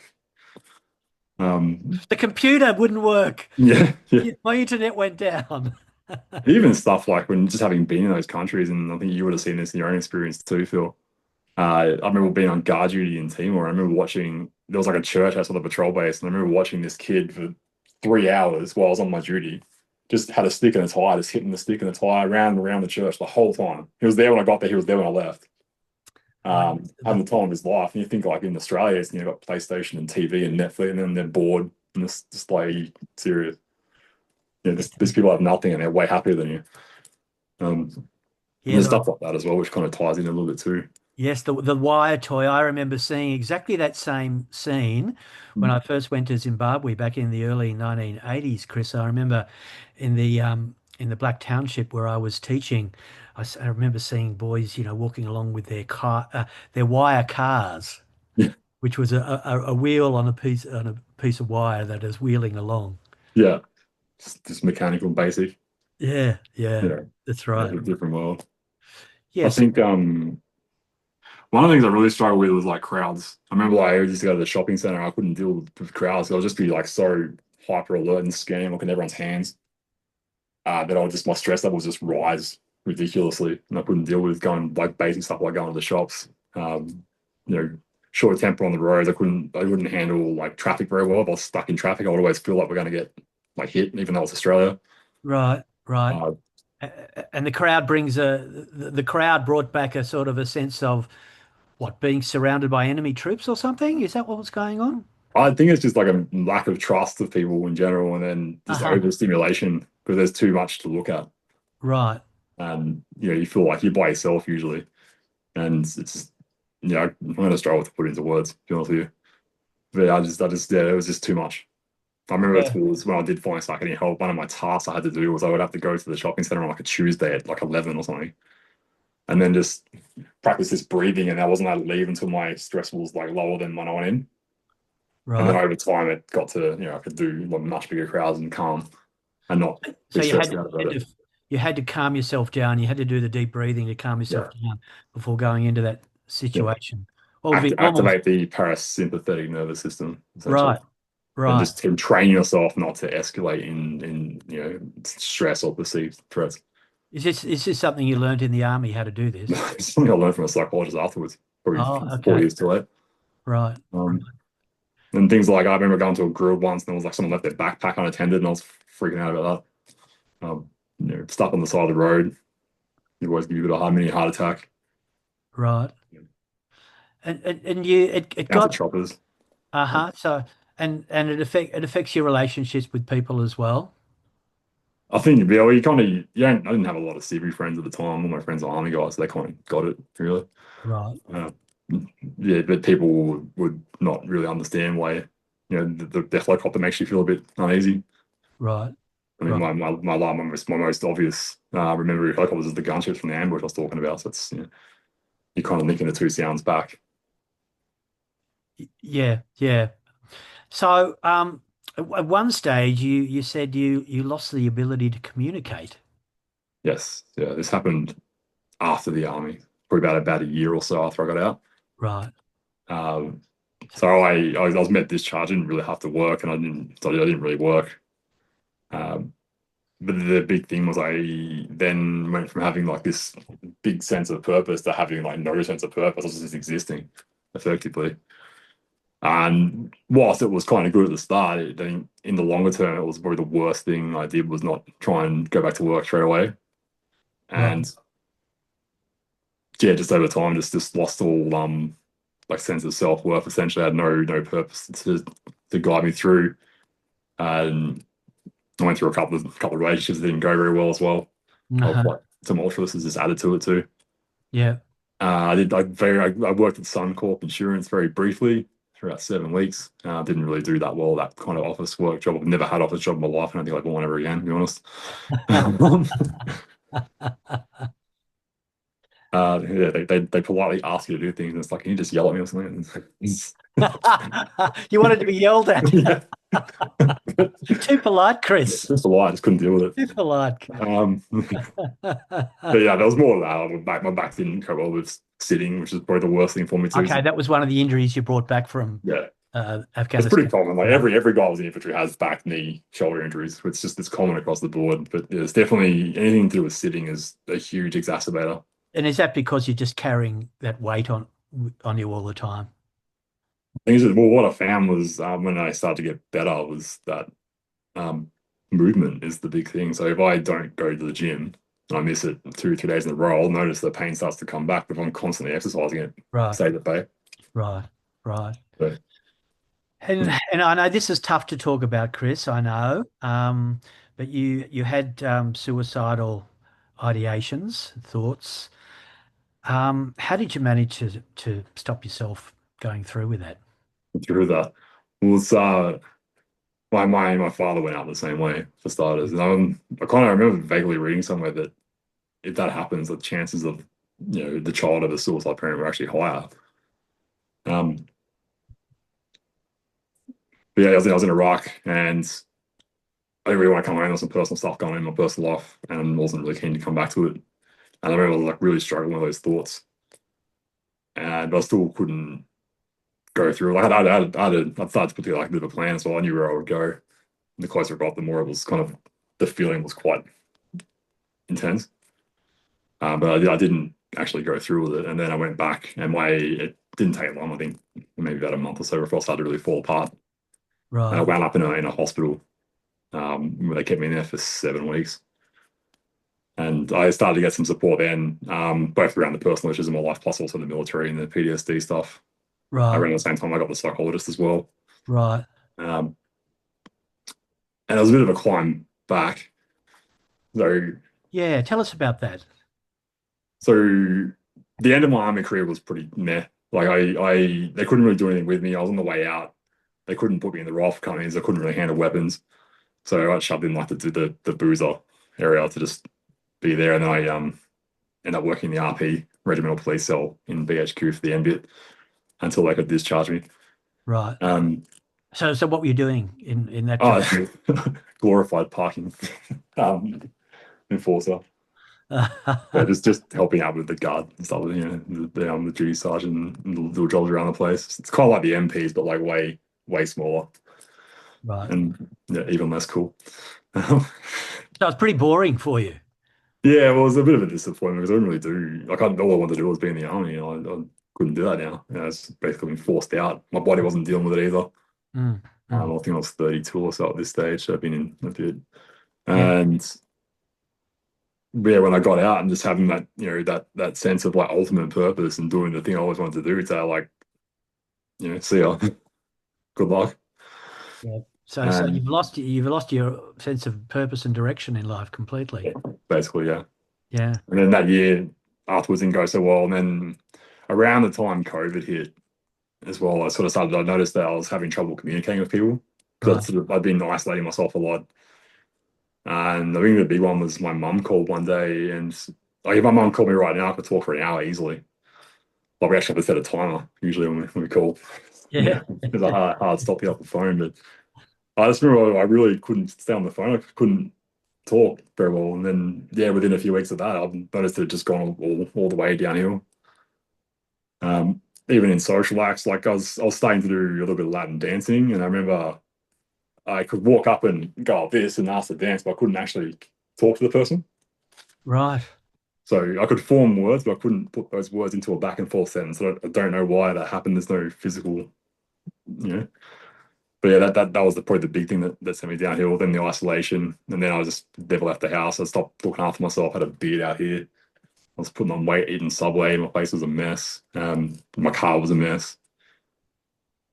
um, The computer wouldn't work. yeah, yeah. My internet went down. Even stuff like when just having been in those countries, and I think you would have seen this in your own experience too, Phil. I remember being on guard duty in Timor. I remember watching there was like a church outside the patrol base, and I remember watching this kid for 3 hours while I was on my duty. Just had a stick and a tie, just hitting the stick and the tie around and around the church the whole time. He was there when I got there. He was there when I left. Wow. Having the time of his life. And you think like in Australia, you've got PlayStation and TV and Netflix, and then they're bored and it's just like serious. These people have nothing and they're way happier than you. And Yeah, there's stuff like that as well, which kind of ties in a little bit too. yes, the wire toy. I remember seeing exactly that same scene when I first went to Zimbabwe back in the early 1980s, Chris. I remember in the Black Township where I was teaching, I remember seeing boys, walking along with their wire cars, Yeah, which was a wheel on a piece of wire that is wheeling along. yeah, just mechanical, basic. Yeah, yeah, Yeah, that's yeah, right. it's a different world. I Yes. think one of the things I really struggle with was like crowds. I remember like I used to go to the shopping center. I couldn't deal with crowds. I'll just be like so hyper alert and scanning, looking at everyone's hands. That I just my stress levels just rise ridiculously, and I couldn't deal with going like basic stuff like going to the shops. Um, you know, short temper on the roads. I wouldn't handle like traffic very well. If I was stuck in traffic, I would always feel like we're going to get like hit, even though it's Australia. Right, right. Uh, And the crowd brought back a sort of a sense of what, being surrounded by enemy troops or something? Is that what was going on? I think it's just like a lack of trust of people in general, and then just Uh-huh. overstimulation because there's too much to look at, Right. and you feel like you're by yourself usually, and it's just I'm going to struggle to put it into words. To be honest with you, but yeah, it was just too much. I remember Yeah. towards when I did finally start getting help, one of my tasks I had to do was I would have to go to the shopping center on like a Tuesday at like 11 or something, and then just practice this breathing. And I wasn't allowed to leave until my stress was like lower than when I went in. And then Right. over time, it got to I could do like, much bigger crowds and calm and not So be stressed out about it. you had to calm yourself down. You had to do the deep breathing to calm yourself Yeah, down before going into that yeah. situation. What would be normal? Activate the parasympathetic nervous system essentially, Right. and Right. just to train yourself not to escalate in stress or perceived threats. Is this something you learned in the army, how to do this? It's something I learned from a psychologist afterwards, probably Oh, 4 years okay. too late. Right. Um, and things like I remember going to a grill once, and there was like someone left their backpack unattended, and I was freaking out about that. Stuff on the side of the road, it always give you a bit of mini heart attack. Right. And you it Out to got choppers. uh-huh. So and it affects your relationships with people as well. I think yeah, well, you kind of I didn't have a lot of civvy friends at the time. All my friends are army guys, so they kind of got it really. Right. Uh, yeah, but people would not really understand why, the helicopter makes you feel a bit uneasy. Right. I mean, Right. my most obvious memory of helicopters is the gunships from the ambush I was talking about. So it's, you're kind of linking the two sounds back. Yeah. Yeah. So, at one stage, you said you lost the ability to communicate. Yes, yeah, this happened after the army, probably about a year or so after I got out. Right. Um, so I was met discharge. I didn't really have to work, and I didn't really work. Um, but the big thing was I then went from having like this big sense of purpose to having like no sense of purpose. I was just existing effectively. And whilst it was kind of good at the start, I think in the longer term, it was probably the worst thing I did was not try and go back to work straight away. Right. And yeah, just over time, just lost all like sense of self worth. Essentially, I had no purpose to guide me through. And I went through a couple of relationships that didn't go very well as well. I was Uh-huh. quite tumultuous, has just added to it too. Yeah. I worked at Suncorp Insurance very briefly for about 7 weeks. Didn't really do that well, that kind of office work job. I've never had office job in my life, and I think I'd want one ever again, to be honest. Yeah, they politely ask you to do things, and it's like, can you just yell at me or something? You wanted to be yelled at. Yeah. Too polite, Chris. Just a lie, I just couldn't deal with it. Too polite. But yeah, there was more of that. My back didn't go well with sitting, which is probably the worst thing for me too. Okay, So, that was one of the injuries you brought back from yeah, it's pretty Afghanistan. common. Like Iraq. every guy who's in the infantry has back, knee, shoulder injuries. It's common across the board. But there's definitely anything to do with sitting is a huge exacerbator. And is that because you're just carrying that weight on you all the time? Things that, well, what I found was when I started to get better was that um, movement is the big thing. So if I don't go to the gym and I miss it 2 3 days in a row, I'll notice the pain starts to come back. But if I'm constantly exercising, it Right, stays at bay. right, right. So, And I know this is tough to talk about, Chris. I know, but you had suicidal ideations, thoughts. How did you manage to stop yourself going through with that? through that was my father went out the same way for starters, and I kind of remember vaguely reading somewhere that if that happens, the chances of the child of a suicide parent were actually higher. Um, but yeah, I was in Iraq, and I didn't really want to come home. There was some personal stuff going on in my personal life, and wasn't really keen to come back to it. And I remember like really struggling with those thoughts, and I still couldn't go through. Like I started to put together like a bit of a plan, so I knew where I would go. The closer I got, the more it was kind of the feeling was quite intense. But I didn't actually go through with it, and then I went back, and it didn't take long. I think maybe about a month or so before I started to really fall apart. And I Right, wound up in a hospital where they kept me in there for 7 weeks. And I started to get some support then, both around the personal issues in my life, plus also the military and the PTSD stuff. right, Around the same time, I got the psychologist as well. right. Um, and it was a bit of a climb back. So, Yeah, tell us about that. so the end of my army career was pretty meh. Like they couldn't really do anything with me. I was on the way out. They couldn't put me in the ROF companies. I couldn't really handle weapons. So I got shoved in like the boozer area to just be there. And then I ended up working in the RP, Regimental Police Cell in BHQ for the NBIT until they could discharge me. Right. Um, So what were you doing in that job? oh, glorified parking enforcer. Yeah, just helping out with the guard and stuff. The duty sergeant and the little jobs around the place. It's kind of like the MPs, but like way smaller Right. and yeah, even less cool. So it's pretty boring for you. Yeah, well, it was a bit of a disappointment because I didn't really do like all I wanted to do was be in the army. I couldn't do that now. It's basically been forced out. My body wasn't dealing with it either. Mm, mm. I think I was 32 or so at this stage. So I've been in a bit, Yeah. and yeah, when I got out and just having that that sense of like ultimate purpose and doing the thing I always wanted to do, to like see ya, good luck, Yeah. So and you've lost your sense of purpose and direction in life completely. yeah, basically yeah. Yeah. And then that year afterwards didn't go so well, and then around the time COVID hit as well, I noticed that I was having trouble communicating with people Right. because I'd been isolating myself a lot. And I think the big one was my mum called one day, and like if my mum called me right now, I could talk for an hour easily. Like we actually have to set a timer usually when we call. Yeah. Yeah, it's a hard stop you off the phone. But I just remember I really couldn't stay on the phone. I couldn't talk very well. And then yeah, within a few weeks of that, I've noticed it just gone all the way downhill. Even in social acts, like I was starting to do a little bit of Latin dancing, and I remember I could walk up and go like this and ask to dance, but I couldn't actually talk to the person. Right. So I could form words, but I couldn't put those words into a back and forth sentence. I don't know why that happened. There's no physical, you know. But yeah, that was probably the big thing that sent me downhill. Then the isolation, and then I just never left the house. I stopped looking after myself. I had a beard out here. I was putting on weight, eating Subway. My face was a mess. My car was a mess.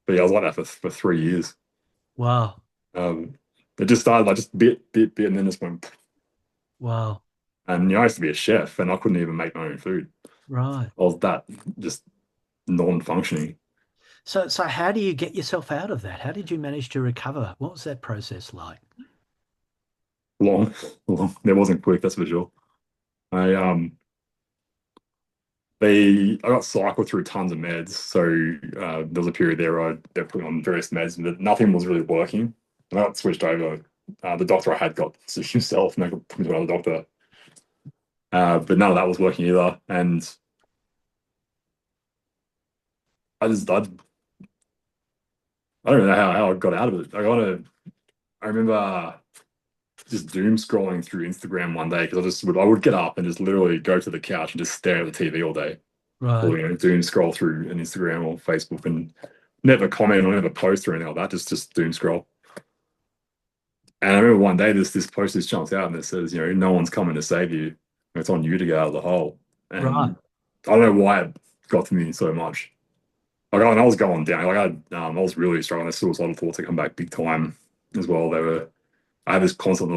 But yeah, I was like that for 3 years. Wow. Um, it just started like just bit, and then just went. Wow. And I used to be a chef, and I couldn't even make my own food. Right. I was that just non-functioning. So how do you get yourself out of that? How did you manage to recover? What was that process like? Long, long. It wasn't quick, that's for sure. I I got cycled through tons of meds. So there was a period there where they put me on various meds, but nothing was really working. And I got switched over. The doctor I had got sick himself, and they put me to another doctor. But none of that was working either. And I don't know how I got out of it. I remember just doom scrolling through Instagram one day because I would get up and just literally go to the couch and just stare at the TV all day, Right. or doom scroll through an Instagram or Facebook and never comment or never post or anything like that. Just doom scroll. And I remember one day this post just jumps out and it says, no one's coming to save you. It's on you to get out of the hole. Right. And I don't know why it got to me so much. Like I was going down. Like I was really struggling. The suicidal thoughts to come back big time as well. I had this constant,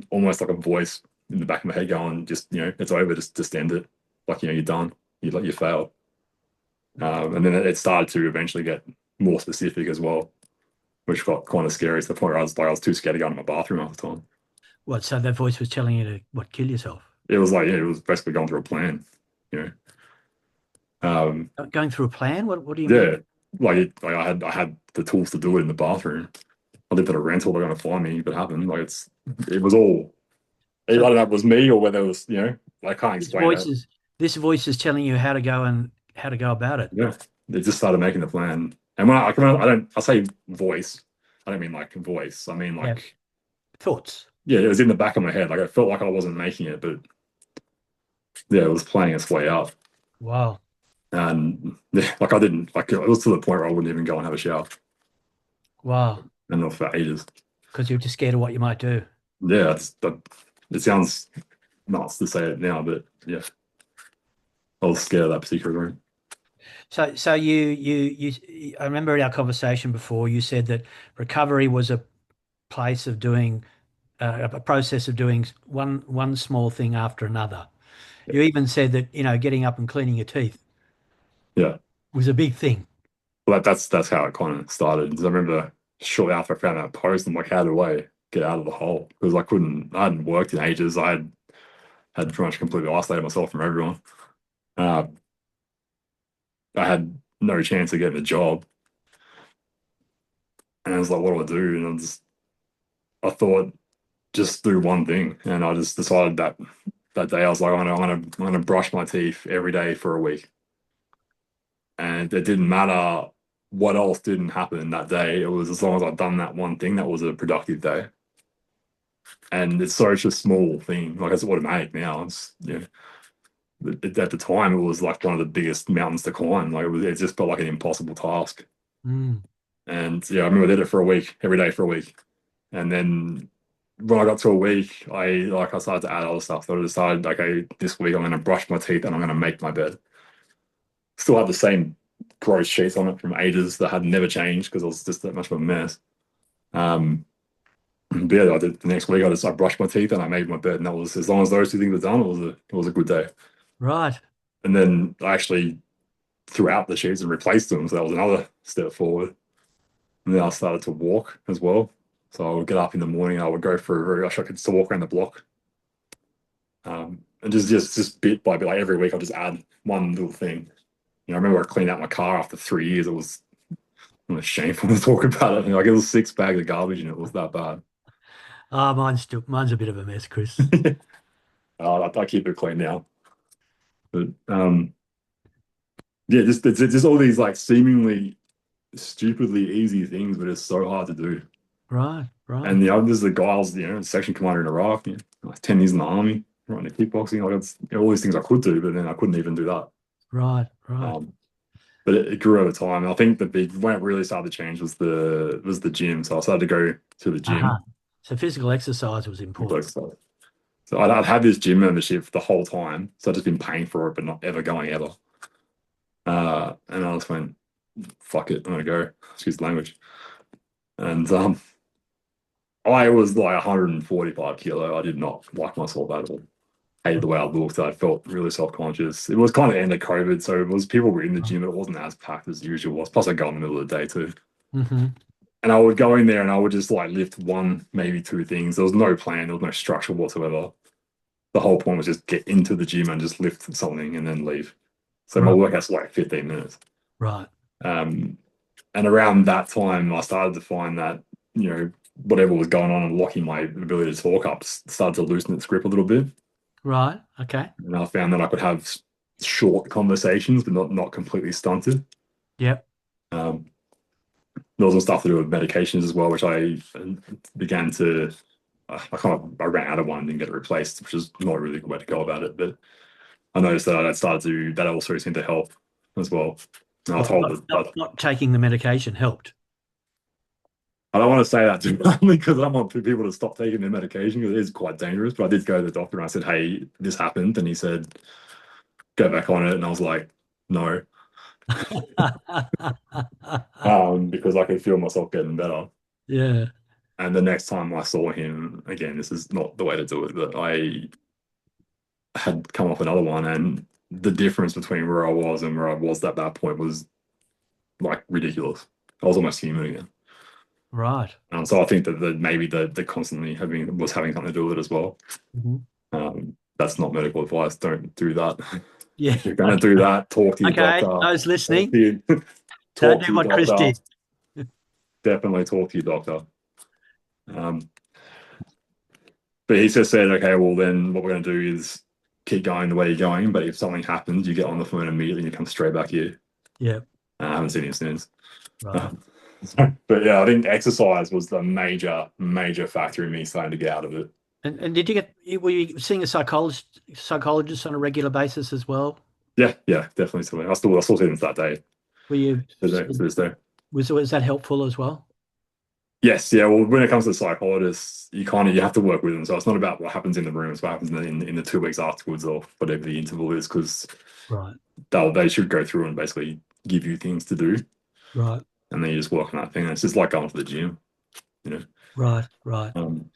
almost like a voice in the back of my head going, just it's over. Just end it. Like you're done. You failed. And then it started to eventually get more specific as well, which got kind of scary to the point where I was too scared to go into my bathroom half the time. What? So that voice was telling you to what, kill yourself? It was like, yeah, it was basically going through a plan, you know. Going through a plan? What do you mean? Yeah, like I had the tools to do it in the bathroom. I lived at a rental. They're going to find me if it happened. It was all. I So don't know if it was me or whether it was, I can't this explain voice it. is this voice is telling you how to go and how to go about it. Yeah, they just started making the plan. And when I say voice, I don't mean like voice. I mean Yeah. like, Thoughts. yeah, it was in the back of my head. Like I felt like I wasn't making it, but yeah, it was playing its way out. Wow. And yeah, like I didn't like it was to the point where I wouldn't even go and have a shower, Wow. and not for ages. Because you're just scared of what you might do. Yeah, it sounds nuts to say it now, but yeah, I was scared of that particular room. So I remember in our conversation before you said that recovery was a place of doing a process of doing one small thing after another. Yeah, You even said that, getting up and cleaning your teeth yeah. was a big thing. Well, that's how it kind of started. 'Cause I remember shortly after I found that post, I'm like, how do I get out of the hole? Because I hadn't worked in ages. Had pretty much completely isolated myself from everyone. Uh, I had no chance of getting a job, and I was like, what do I do? And I thought just do one thing, and I just decided that day I was like, I'm gonna brush my teeth every day for a week, and it didn't matter what else didn't happen that day. It was as long as I'd done that one thing, that was a productive day. And it's such a small thing. Like it's automatic now. At the time it was like one of the biggest mountains to climb. It just felt like an impossible task. Mm, And yeah, I remember I did it for a week, every day for a week. And then when I got to a week, I started to add other stuff. So I decided, okay, this week I'm gonna brush my teeth and I'm gonna make my bed. Still had the same gross sheets on it from ages that had never changed because it was just that much of a mess. Um, but yeah, I did the next week. I brushed my teeth and I made my bed, and that was as long as those two things were done, it was a good day. right. And then I actually threw out the sheets and replaced them. So that was another step forward. And then I started to walk as well. So I would get up in the morning. I would go for I could still walk around the block. And just bit by bit, like every week, I'll just add one little thing. I remember I cleaned out my car after 3 years. It was shameful to talk about it. Like it was 6 bags of garbage and it was that bad. Oh, mine's a bit of a mess, Chris. I keep it clean now. But yeah, just all these like seemingly stupidly easy things, but it's so hard to do. Right, right, And there's the guys, section commander in Iraq, like 10 years in the army, running kickboxing. Like it's all these things I could do, but then I couldn't even do that. right, right. Um, but it grew over time. And I think when it really started to change was the gym. So I started to go to the Uh-huh. gym. So physical exercise was important. So I'd had this gym membership the whole time. So I'd just been paying for it, but not ever going ever. And I just went, fuck it, I'm gonna go. Excuse the language. And I was like 145 kilo. I did not like myself at all. Hated the way I looked. I felt really self-conscious. It was kind of end of COVID, so it was people were in the gym, but it wasn't as packed as usual. Plus, I go in the middle of the day too. Mm-hmm. And I would go in there and I would just like lift one, maybe two things. There was no plan, there was no structure whatsoever. The whole point was just get into the gym and just lift something and then leave. So my Right, workout's like 15 minutes. right, Um, and around that time, I started to find that, whatever was going on and locking my ability to talk up started to loosen its grip a little bit. right. Okay. And I found that I could have short conversations, but not completely stunted. Yep. Um, there was some stuff to do with medications as well, which I began to. I ran out of one and didn't get it replaced, which is not really a good way to go about it. But I noticed that also seemed to help as well. And I Well, told that not taking the medication helped. I don't want to say that too bluntly because I don't want people to stop taking their medication because it is quite dangerous. But I did go to the doctor and I said, "Hey, this happened," and he said, "Go back on it." And I was like, "No," because I could feel myself getting better. Yeah. And the next time I saw him again, this is not the way to do it, but I had come off another one, and the difference between where I was and where I was at that point was like ridiculous. I was almost human again. Right. So I think that maybe the constantly having something to do with it as well. Hmm. That's not medical advice. Don't do that. Yeah. If you're going to do that, talk to your Okay. doctor. Those Talk listening, to your, don't talk do to your what Chris doctor. did. Definitely talk to your doctor. Um, but he just said, okay, well then what we're going to do is keep going the way you're going. But if something happens, you get on the phone immediately and you come straight back here. Yeah. I haven't seen him since. Right. But yeah, I think exercise was the major factor in me starting to get out of it. And were you seeing a psychologist on a regular basis as well? Yeah, definitely. I still see him to that day. Were you To this day. was that helpful as well? Yes, yeah. Well, when it comes to psychologists, you have to work with them. So it's not about what happens in the room; it's what happens in the 2 weeks afterwards, or whatever the interval is, because Right. they should go through and basically give you things to do, Right. and then you just work on that thing. And it's just like going to the gym, you know. Right. Right. Um,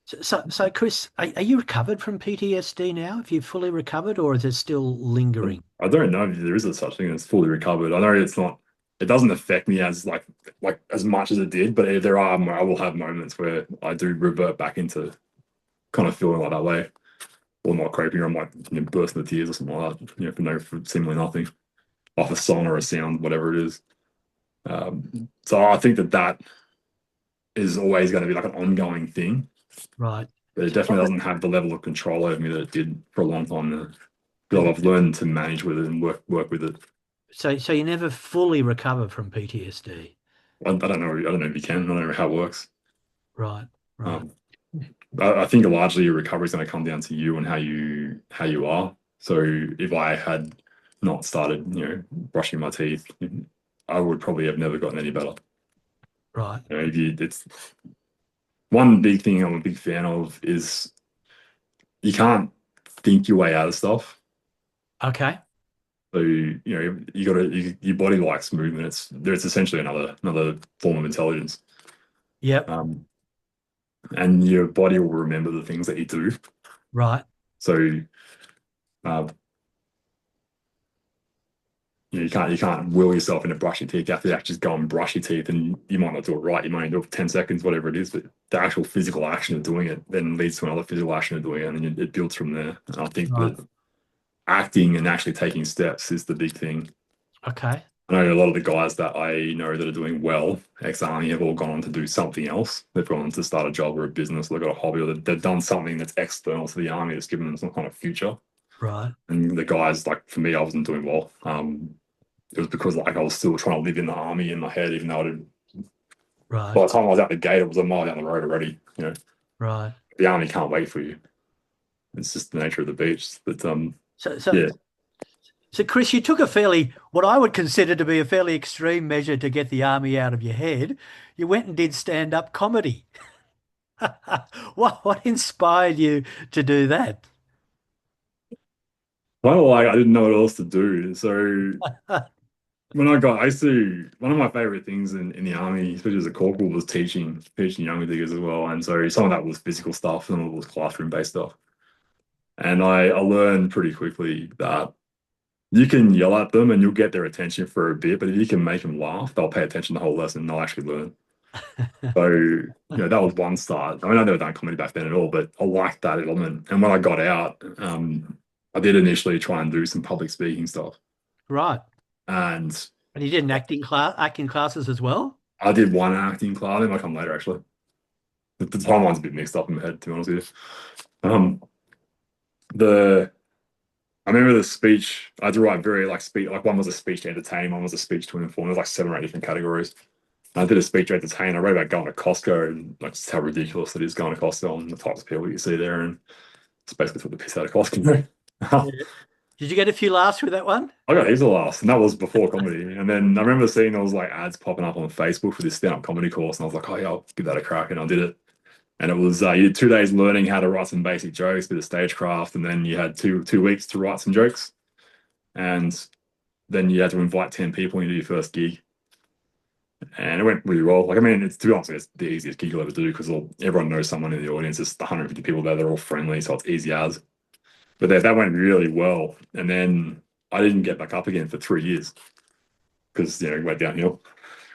So Chris, are you recovered from PTSD now? Have you fully recovered, or is it still lingering? I don't know if there is a such thing as fully recovered. I know it's not. It doesn't affect me as like as much as it did, but I will have moments where I do revert back into kind of feeling like that way, or not coping, or I might burst into tears or something like that, for seemingly nothing, off a song or a sound, whatever it is. So I think that is always going to be like an ongoing thing, Right. but it So, definitely doesn't have the level of control over me that it did for a long time now. Because I've learned to manage with it and work with it. so you never fully recover from PTSD. I don't know. I don't know if you can. I don't know how it works. Right. Right. Um, I think largely your recovery is going to come down to you and how you are. So if I had not started, brushing my teeth, I would probably have never gotten any better. Right. It's one big thing I'm a big fan of is you can't think your way out of stuff. Okay. So you got to your body likes movement. It's essentially another form of intelligence. Yep. Um, and your body will remember the things that you do. Right. So uh, you can't will yourself into brushing teeth. You have to actually just go and brush your teeth, and you might not do it right. You might do it for 10 seconds, whatever it is, but the actual physical action of doing it then leads to another physical action of doing it, and then it builds from there. And I think Right. that acting and actually taking steps is the big thing. Okay. I know a lot of the guys that I know that are doing well, ex-army, have all gone on to do something else. They've gone on to start a job or a business, they've got a hobby, or they've done something that's external to the army that's given them some kind of future. Right. And the guys, like for me, I wasn't doing well. It was because like I was still trying to live in the army in my head, even though I didn't. Right. By the time I was out the gate, it was a mile down the road already. Right. The army can't wait for you. It's just the nature of the beach. But So, so, yeah, so, Kris, you took what I would consider to be a fairly extreme measure to get the army out of your head. You went and did stand-up comedy. What inspired you to do that? kind of like I didn't know what else to do. So I used to, one of my favorite things in the army, especially as a corporal, was teaching younger diggers as well. And so some of that was physical stuff, some of it was classroom based stuff. And I learned pretty quickly that you can yell at them and you'll get their attention for a bit, but if you can make them laugh, they'll pay attention the whole lesson and they'll actually learn. So, that was one start. I mean, I never done comedy back then at all, but I liked that element. And when I got out, I did initially try and do some public speaking stuff. Right. And And you did an acting classes as well? I did one acting class. It might come later, actually. The timeline's a bit mixed up in my head, to be honest with you. The I remember the speech. I had to write very like speech. Like one was a speech to entertain, one was a speech to inform. There's like 7 or 8 different categories. And I did a speech to entertain. I wrote about going to Costco and like just how ridiculous it is going to Costco and the types of people you see there, and it's basically took the piss out of Costco. Yeah. Did you get a few laughs with that one? I got heaps of laughs, and that was before comedy. And then I remember seeing those like ads popping up on Facebook for this stand-up comedy course, and I was like, oh yeah, I'll give that a crack, and I did it. And it was you did 2 days learning how to write some basic jokes, bit of stagecraft, and then you had two weeks to write some jokes, and then you had to invite 10 people into your first gig. And it went really well. Like, I mean, to be honest, it's the easiest gig you'll ever do because everyone knows someone in the audience. It's 150 people there. They're all friendly, so it's easy as. But that went really well. And then I didn't get back up again for 3 years because, it went downhill.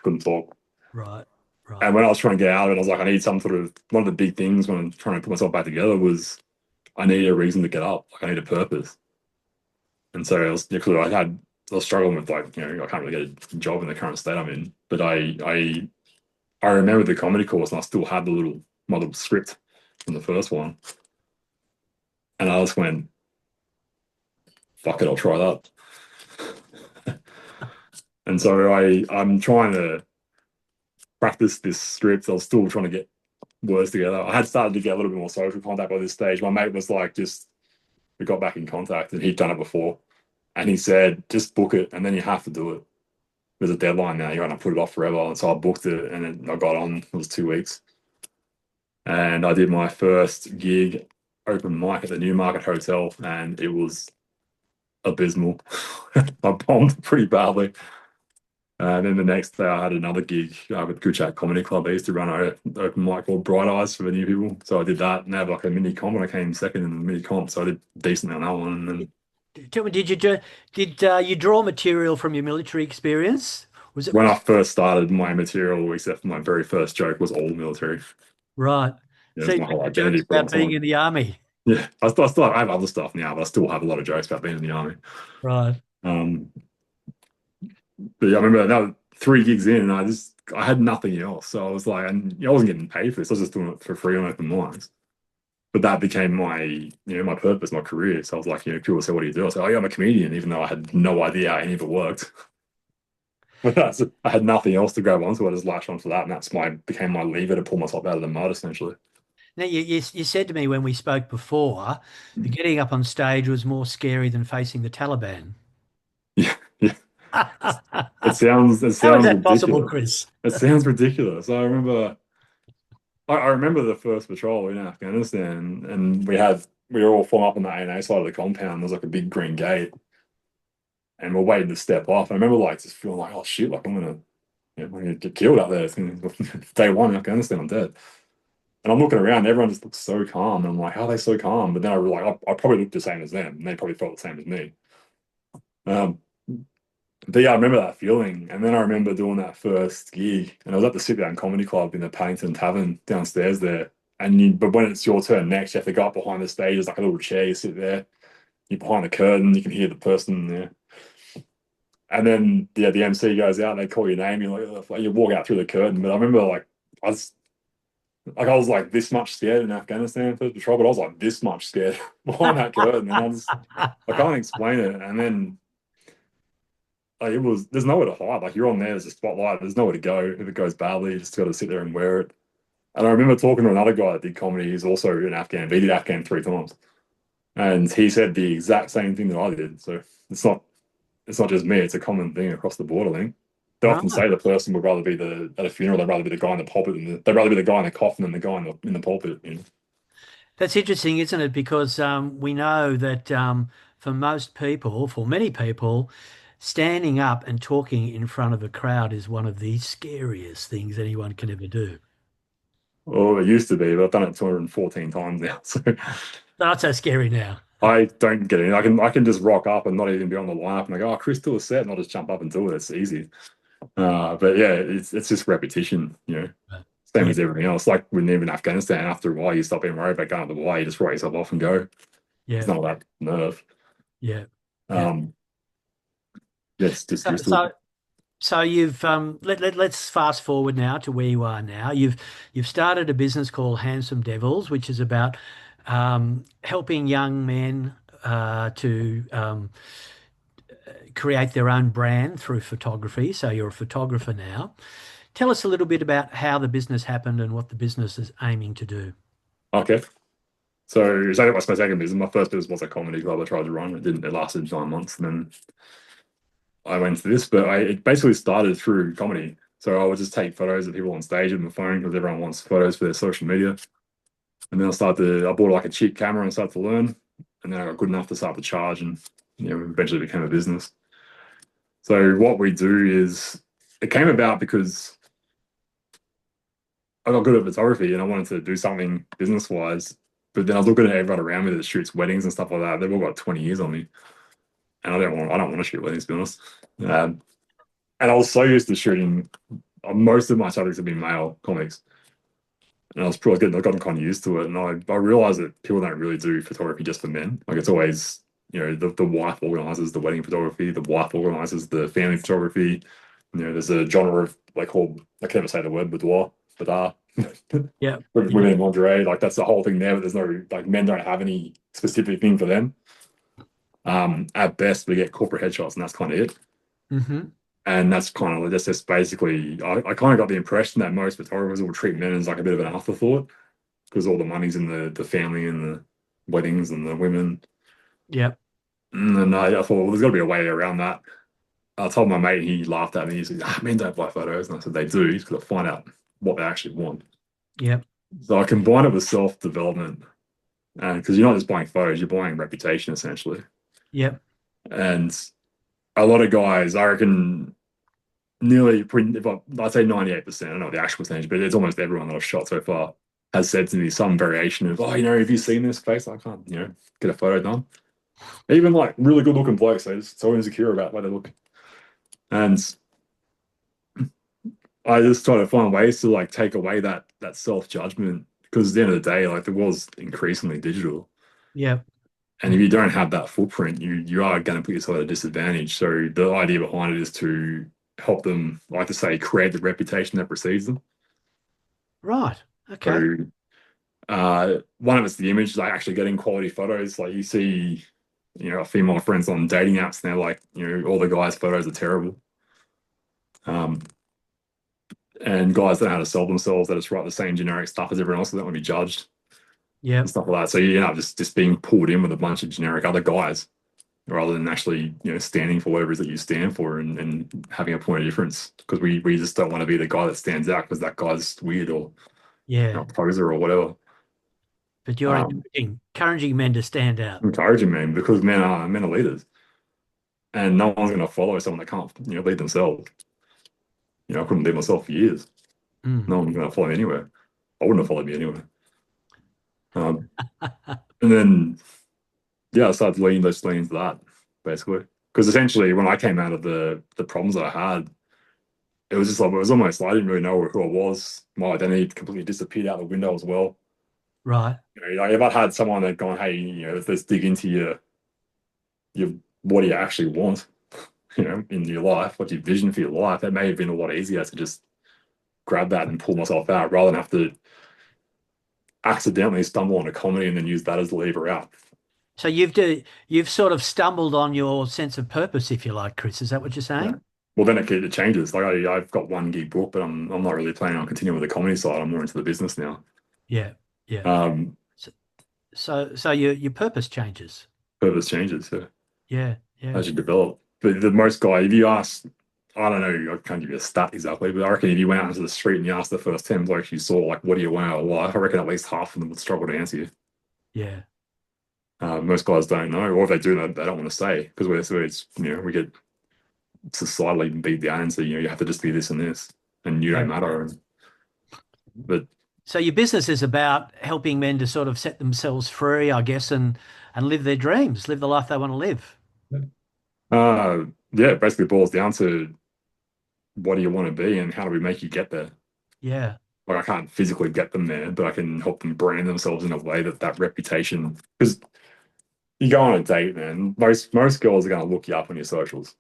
Couldn't talk. Right. And Right. when I was trying to get out of it, I was like, I need some sort of, one of the big things when I'm trying to put myself back together was I need a reason to get up. Like, I need a purpose. And so I was struggling with like, I can't really get a job in the current state I'm in. But I remember the comedy course and I still had my little script from the first one. And I just went, fuck it, I'll try that. And so I'm trying to practice this script. I was still trying to get words together. I had started to get a little bit more social contact by this stage. My mate was like, we got back in contact and he'd done it before. And he said, just book it and then you have to do it. There's a deadline now. You're going to put it off forever. And so I booked it and then I got on. It was 2 weeks. And I did my first gig open mic at the Newmarket Hotel and it was abysmal. I bombed pretty badly. And then the next day I had another gig with Good Chat Comedy Club. I used to run an open mic called Bright Eyes for the new people. So I did that and they had like a mini comp and I came second in the mini comp. So I did decently on that one. And then Tell me, did you draw material from your military experience? Was it when I first started, my material, except for my very first joke, was all military. right? It So was you my make whole the identity jokes put on about being someone. in the army, Yeah, I still have other stuff now, but I still have a lot of jokes about being in the army. right? Um, but yeah, I remember that was 3 gigs in, and I had nothing else, so I was like, and I wasn't getting paid for this. I was just doing it for free on open mics. But that became my purpose, my career. So I was like, people say, "What do you do?" I said, "Oh, yeah, I'm a comedian," even though I had no idea how any of it worked. But I had nothing else to grab onto. I just latched onto that, and became my lever to pull myself out of the mud, essentially. Now you said to me when we spoke before that getting up on stage was more scary than facing the Taliban. Yeah, yeah. It How sounds it is sounds that possible, ridiculous. Kris? It sounds ridiculous. I remember the first patrol in Afghanistan, and we were all formed up on the A&A side of the compound. There's like a big green gate, and we're waiting to step off. And I remember like just feeling like, oh shit, like I'm gonna get killed out there. Day one in Afghanistan, I'm dead. And I'm looking around, everyone just looks so calm. And I'm like, how are they so calm? But then I realized I probably looked the same as them, and they probably felt the same as me. Um, But yeah, I remember that feeling. And then I remember doing that first gig, and I was at the Sit Down Comedy Club in the Paddington Tavern downstairs there. But when it's your turn next, you have to go up behind the stage. There's like a little chair, you sit there, you're behind a curtain, you can hear the person there. And then yeah, the MC goes out, and they call your name, you're like, "Ugh," you walk out through the curtain. But I remember like I was like this much scared in Afghanistan first patrol, but I was like this much scared behind that curtain, and I can't explain it. And then like it was there's nowhere to hide. Like you're on there, there's a spotlight, there's nowhere to go. If it goes badly, you just got to sit there and wear it. And I remember talking to another guy that did comedy. He's also an Afghan. He did Afghan 3 times, and he said the exact same thing that I did. So it's not just me. It's a common thing across the board. I think they often Right. say the person would rather be the at a funeral. They'd rather be the guy in the pulpit they'd rather be the guy in the coffin than the guy in the pulpit. You know? That's interesting, isn't it? Because we know that for most people, for many people, standing up and talking in front of a crowd is one of the scariest things anyone can ever do. Well, it used to be, but I've done it 214 times now. So Not so scary now. I don't get it. I can just rock up and not even be on the lineup and I go, oh, Chris, do a set, and I'll just jump up and do it. It's easy. But yeah, it's just repetition, you know. Same Yeah, as everything else. Like when you're in Afghanistan, after a while, you stop being worried about going to the war. You just write yourself off and go. It's yeah, not that nerve. yeah, yeah. Um, yeah, it's just So, used to it. so, so you've let's fast forward now to where you are now. You've started a business called Handsome Devils, which is about helping young men to create their own brand through photography. So you're a photographer now. Tell us a little bit about how the business happened and what the business is aiming to do. Okay. So that was my second business. My first business was a comedy club I tried to run. It lasted 9 months, and then I went to this, but it basically started through comedy. So I would just take photos of people on stage with my phone because everyone wants photos for their social media. And then I bought like a cheap camera and started to learn. And then I got good enough to start to charge, and eventually became a business. So what we do is it came about because I got good at photography and I wanted to do something business wise. But then I was looking at everyone around me that shoots weddings and stuff like that. They've all got 20 years on me. And I don't want to shoot weddings, to be honest. Um, and I was so used to shooting most of my subjects have been male comics. And I've gotten kind of used to it. And I realized that people don't really do photography just for men. Like it's always, the wife organizes the wedding photography, the wife organizes the family photography. There's a genre of like called, I can't even say the word, boudoir, boudoir. Yeah, Women yeah. in lingerie, like that's the whole thing there, but there's no like men don't have any specific thing for them. At best, we get corporate headshots, and that's kind of it. Hmm. And that's just basically. I kind of got the impression that most photographers will treat men as like a bit of an afterthought because all the money's in the family and the weddings and the women. Yeah, And I thought, well, there's got to be a way around that. I told my mate, he laughed at me. He said, men don't buy photos. And I said, they do. You've got to find out what they actually want. yeah, So I combined it with self development. And because you're not just buying photos, you're buying reputation essentially. yeah, And a lot of guys, I reckon, I'd say 98%, I don't know the actual percentage, but it's almost everyone that I've shot so far has said to me some variation of, oh, have you seen this face? I can't, get a photo done. Even like really good looking blokes, they're just so insecure about the way they look. And I just try to find ways to like take away that self judgment because at the end of the day, like the world's increasingly digital. yeah, And if you don't have that footprint, you are going to put yourself at a disadvantage. So the idea behind it is to help them, like to say, create the reputation that precedes them. right. Okay. So one of it's the image, like actually getting quality photos. Like you see, female friends on dating apps, and they're like, all the guys' photos are terrible. Um, and guys don't know how to sell themselves. They just write the same generic stuff as everyone else. So they don't want to be judged Yeah, and stuff like that. So you end up just being pulled in with a bunch of generic other guys rather than actually, standing for whatever it is that you stand for and having a point of difference. Because we just don't want to be the guy that stands out because that guy's weird or yeah. poser or whatever. But you're Um, encouraging men to stand out. encouraging men because men are leaders, and no one's going to follow someone that can't lead themselves. I couldn't lead myself for years. Mm. No one's going to follow me anywhere. I wouldn't have followed me anywhere. And then yeah, I started leaning into that basically Because essentially, when I came out of the problems that I had, it was just like it was almost like I didn't really know who I was. My identity completely disappeared out the window as well. Right. Like if I'd had someone that gone, hey, let's dig into your what do you actually want, in your life, what's your vision for your life, that may have been a lot easier to just grab that and pull myself out rather than have to accidentally stumble on a comedy and then use that as the lever out. So you've sort of stumbled on your sense of purpose, if you like, Chris. Is that what you're Yeah. saying? Well, then it changes. Like I've got one gig book, but I'm not really planning on continuing with the comedy side. I'm more into the business now. Yeah. Yeah. Um, So so your purpose changes. Purpose changes. So Yeah. Yeah. as you develop. But the most guy, if you ask, I don't know, I can't give you a stat exactly, but I reckon if you went out into the street and you asked the first 10 blokes you saw, like, what do you want out of life? I reckon at least half of them would struggle to answer you. Yeah. Most guys don't know, or if they do know, they don't want to say because we get societally beat down and say, you have to just be this and this, and you don't Yeah. matter. But So your business is about helping men to sort of set themselves free, I guess, and live their dreams, live the life they want to live. yeah, it basically boils down to what do you want to be and how do we make you get there? Yeah. Like I can't physically get them there, but I can help them brand themselves in a way that reputation. Because you go on a date, man, most girls are going to look you up on your socials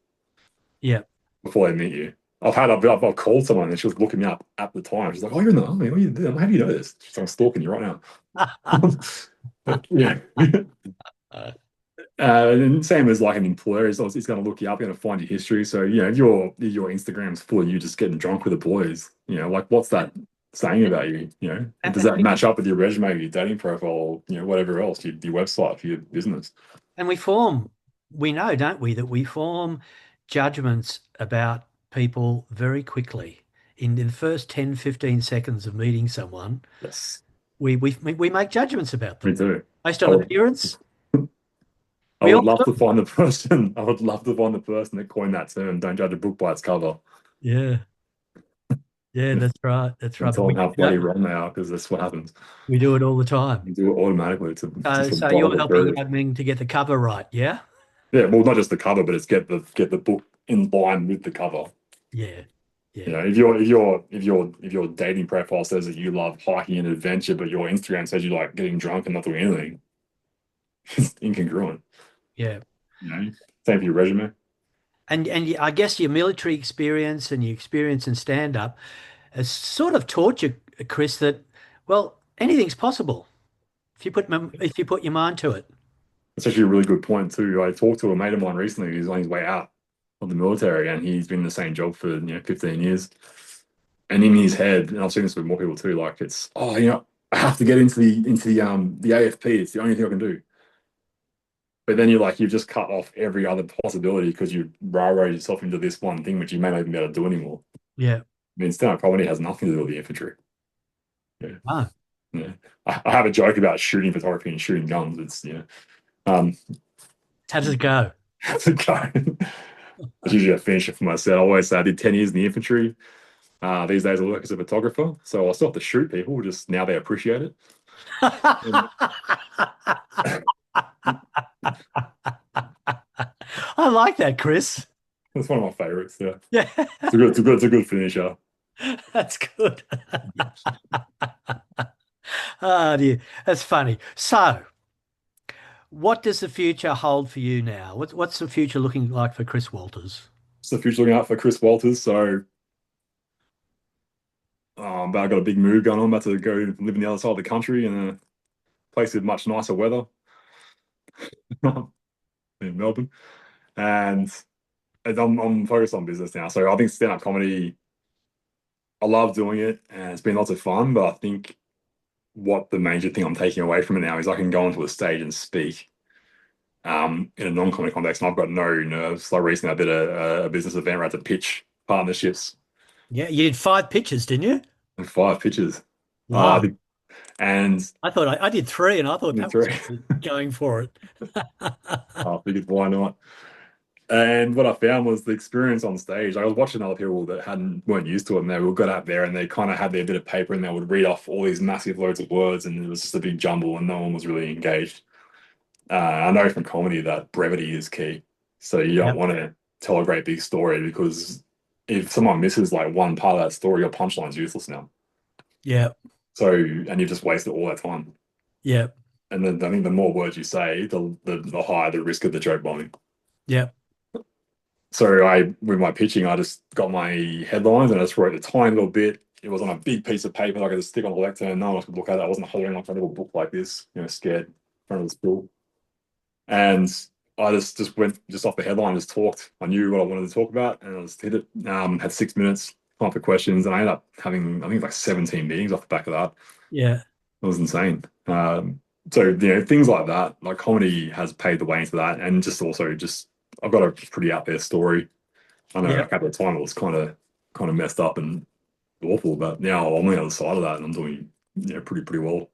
Yeah. before they meet you. I've called someone and she was looking me up at the time. She's like, "Oh, you're in the army. What are you doing? How do you know this?" She's like, "I'm stalking you right now." But, yeah. And same as like an employer, he's going to look you up, going to find your history. So if your Instagram's full of you just getting drunk with the boys, like what's that saying about you? And, Does that match up with your resume, your dating profile, whatever else, your website for your business? and we know, don't we, that we form judgments about people very quickly. In the first 10, 15 seconds of meeting someone, Yes, we make judgments about me them too. based I on would, appearance. I We would all love do. to find the person. I would love to find the person that coined that term. Don't judge a book by its cover, Yeah. Yeah, that's right. That's and right. But tell them how bloody wrong they are because that's what happens. we do it all the time. You do it automatically to So survive you're the helping period. young men to get the cover right, yeah? Yeah, well, not just the cover, but it's get the book in line with the cover. Yeah. Yeah. If your dating profile says that you love hiking and adventure, but your Instagram says you like getting drunk and not doing anything, it's incongruent. Yeah. You know, same for your resume. And I guess your military experience and your experience in stand up has sort of taught you, Chris, that well, anything's possible if you put your mind to it. That's actually a really good point too. I talked to a mate of mine recently who's on his way out of the military, and he's been in the same job for 15 years. And in his head, and I've seen this with more people too, like it's I have to get into the AFP. It's the only thing I can do. But then you've just cut off every other possibility because you railroad yourself into this one thing which you may not even be able to do anymore. Yeah. I mean, stand-up comedy has nothing to do with the infantry. Yeah. Ah, Yeah. I have a joke about shooting photography and shooting guns. It's um how does it go? that's a guy. That's usually a finisher for myself. I always say I did 10 years in the infantry. These days I work as a photographer. So I still have to shoot people, just now they appreciate it. And I like that, Chris. that's one of my favorites. Yeah. Yeah, It's a good finisher. that's good. Oh, dear. That's funny. So, what does the future hold for you now? What's the future looking like for Kris Walters? It's the future looking out for Kris Walters. So but I got a big move going on. I'm about to go live in the other side of the country in a place with much nicer weather in Melbourne. And I'm focused on business now. So I think stand-up comedy, I love doing it and it's been lots of fun. But I think what the major thing I'm taking away from it now is I can go onto a stage and speak in a non-comedy context. And I've got no nerves. Like recently I did a business event where I had to pitch partnerships Yeah, you did 5 pitches, didn't you? and 5 pitches. I Wow. think, and I thought I did three, and I thought that was three. going for it. I figured why not? And what I found was the experience on stage. I was watching other people that weren't used to it, and they were got out there and they kind of had their bit of paper and they would read off all these massive loads of words, and it was just a big jumble, and no one was really engaged. I know from comedy that brevity is key. So you don't Yep. want to tell a great big story because if someone misses like one part of that story, your punchline's useless now. Yep. So, and you've just wasted all that time. Yep. And then I think the more words you say, the higher the risk of the joke bombing. Yep. So with my pitching, I just got my headlines and I just wrote a tiny little bit. It was on a big piece of paper that I could just stick on the lectern. No one else could look at it. I wasn't holding like a little book like this, scared in front of the school. And I just went just off the headline, just talked. I knew what I wanted to talk about, and I just hit it. Had 6 minutes, time for questions, and I ended up having I think like 17 meetings off the back of that. Yeah. It was insane. So things like that, like comedy has paved the way into that, and just also just I've got a pretty out there story. I know Yep. like at the time it was kind of messed up and awful, but now I'm on the other side of that, and I'm doing pretty well.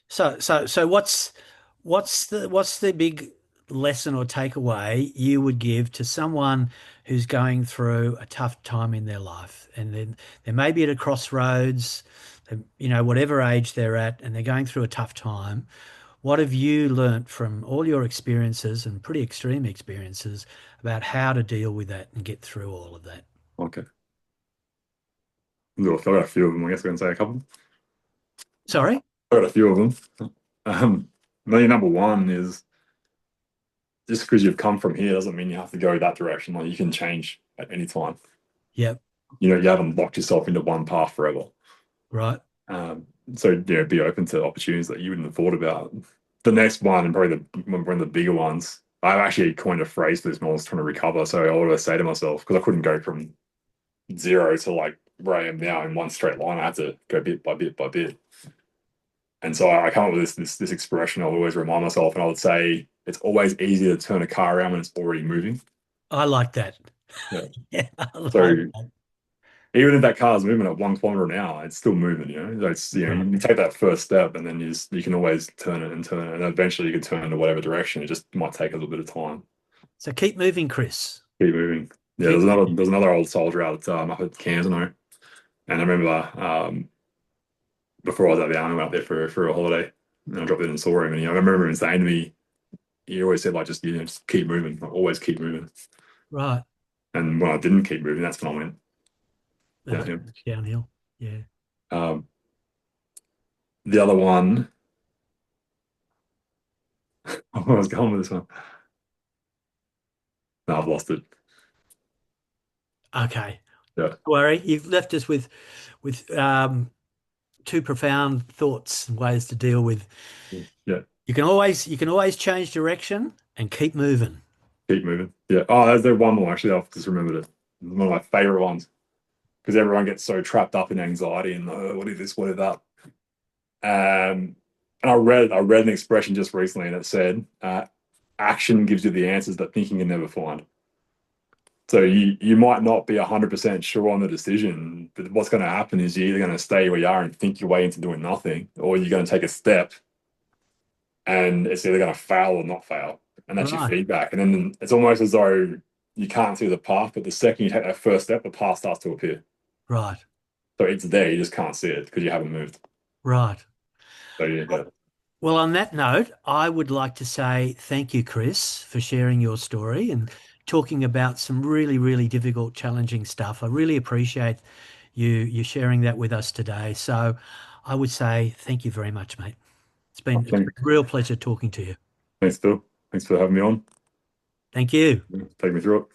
So what's the big lesson or takeaway you would give to someone who's going through a tough time in their life, and then they may be at a crossroads, whatever age they're at, and they're going through a tough time. What have you learnt from all your experiences and pretty extreme experiences about how to deal with that and get through all of that? Okay, I've got a few of them. I guess I can say a couple. Sorry? I've got a few of them. Maybe number one is just because you've come from here doesn't mean you have to go that direction. Like you can change at any time. Yep. You haven't locked yourself into one path forever. Right. Um, so be open to opportunities that you wouldn't have thought about. The next one, and probably one of the bigger ones, I've actually coined a phrase for this when I was trying to recover. So I always say to myself, because I couldn't go from zero to like where I am now in one straight line, I had to go bit by bit by bit. And so I come up with this expression I would always remind myself, and I would say it's always easier to turn a car around when it's already moving. I like that. Yeah. Yeah, I like So that. even if that car's moving at 1 kilometer an hour, it's still moving. So it's Right. you take that first step, and then you can always turn it and turn it, and eventually you can turn to whatever direction. It just might take a little bit of time. So keep moving, Chris. Keep moving. Yeah, Keep moving. there's another old soldier out up at Cairns, and I remember before I was at the army, I went up there for a holiday, and I dropped in and saw him, and I remember him saying to me, he always said like just keep moving, like, always keep moving. Right. And when I didn't keep moving, that's when I went That's downhill. downhill. Yeah. Um, the other one, I was going with this one. No, I've lost it. Okay. Yeah, Don't worry. You've left us with two profound thoughts and ways to deal with. yeah, You can always change direction and keep moving. keep moving. Yeah. Oh, there's one more actually. I've just remembered it. One of my favorite ones because everyone gets so trapped up in anxiety and what is this, what is that. And I read an expression just recently, and it said, "Action gives you the answers that thinking can never find." So you might not be 100% sure on the decision, but what's going to happen is you're either going to stay where you are and think your way into doing nothing, or you're going to take a step and it's either going to fail or not fail. And that's your Right. feedback. And then it's almost as though you can't see the path, but the second you take that first step, the path starts to appear. Right. So it's there, you just can't see it because you haven't moved. Right. So yeah, Well, on that note, I would like to say thank you, Chris, for sharing your story and talking about some really, really difficult, challenging stuff. I really appreciate you sharing that with us today. So I would say thank you very much, mate. It's been a real pleasure talking to you. thanks, Phil. Thanks for having me on. Thank you. Take me through it.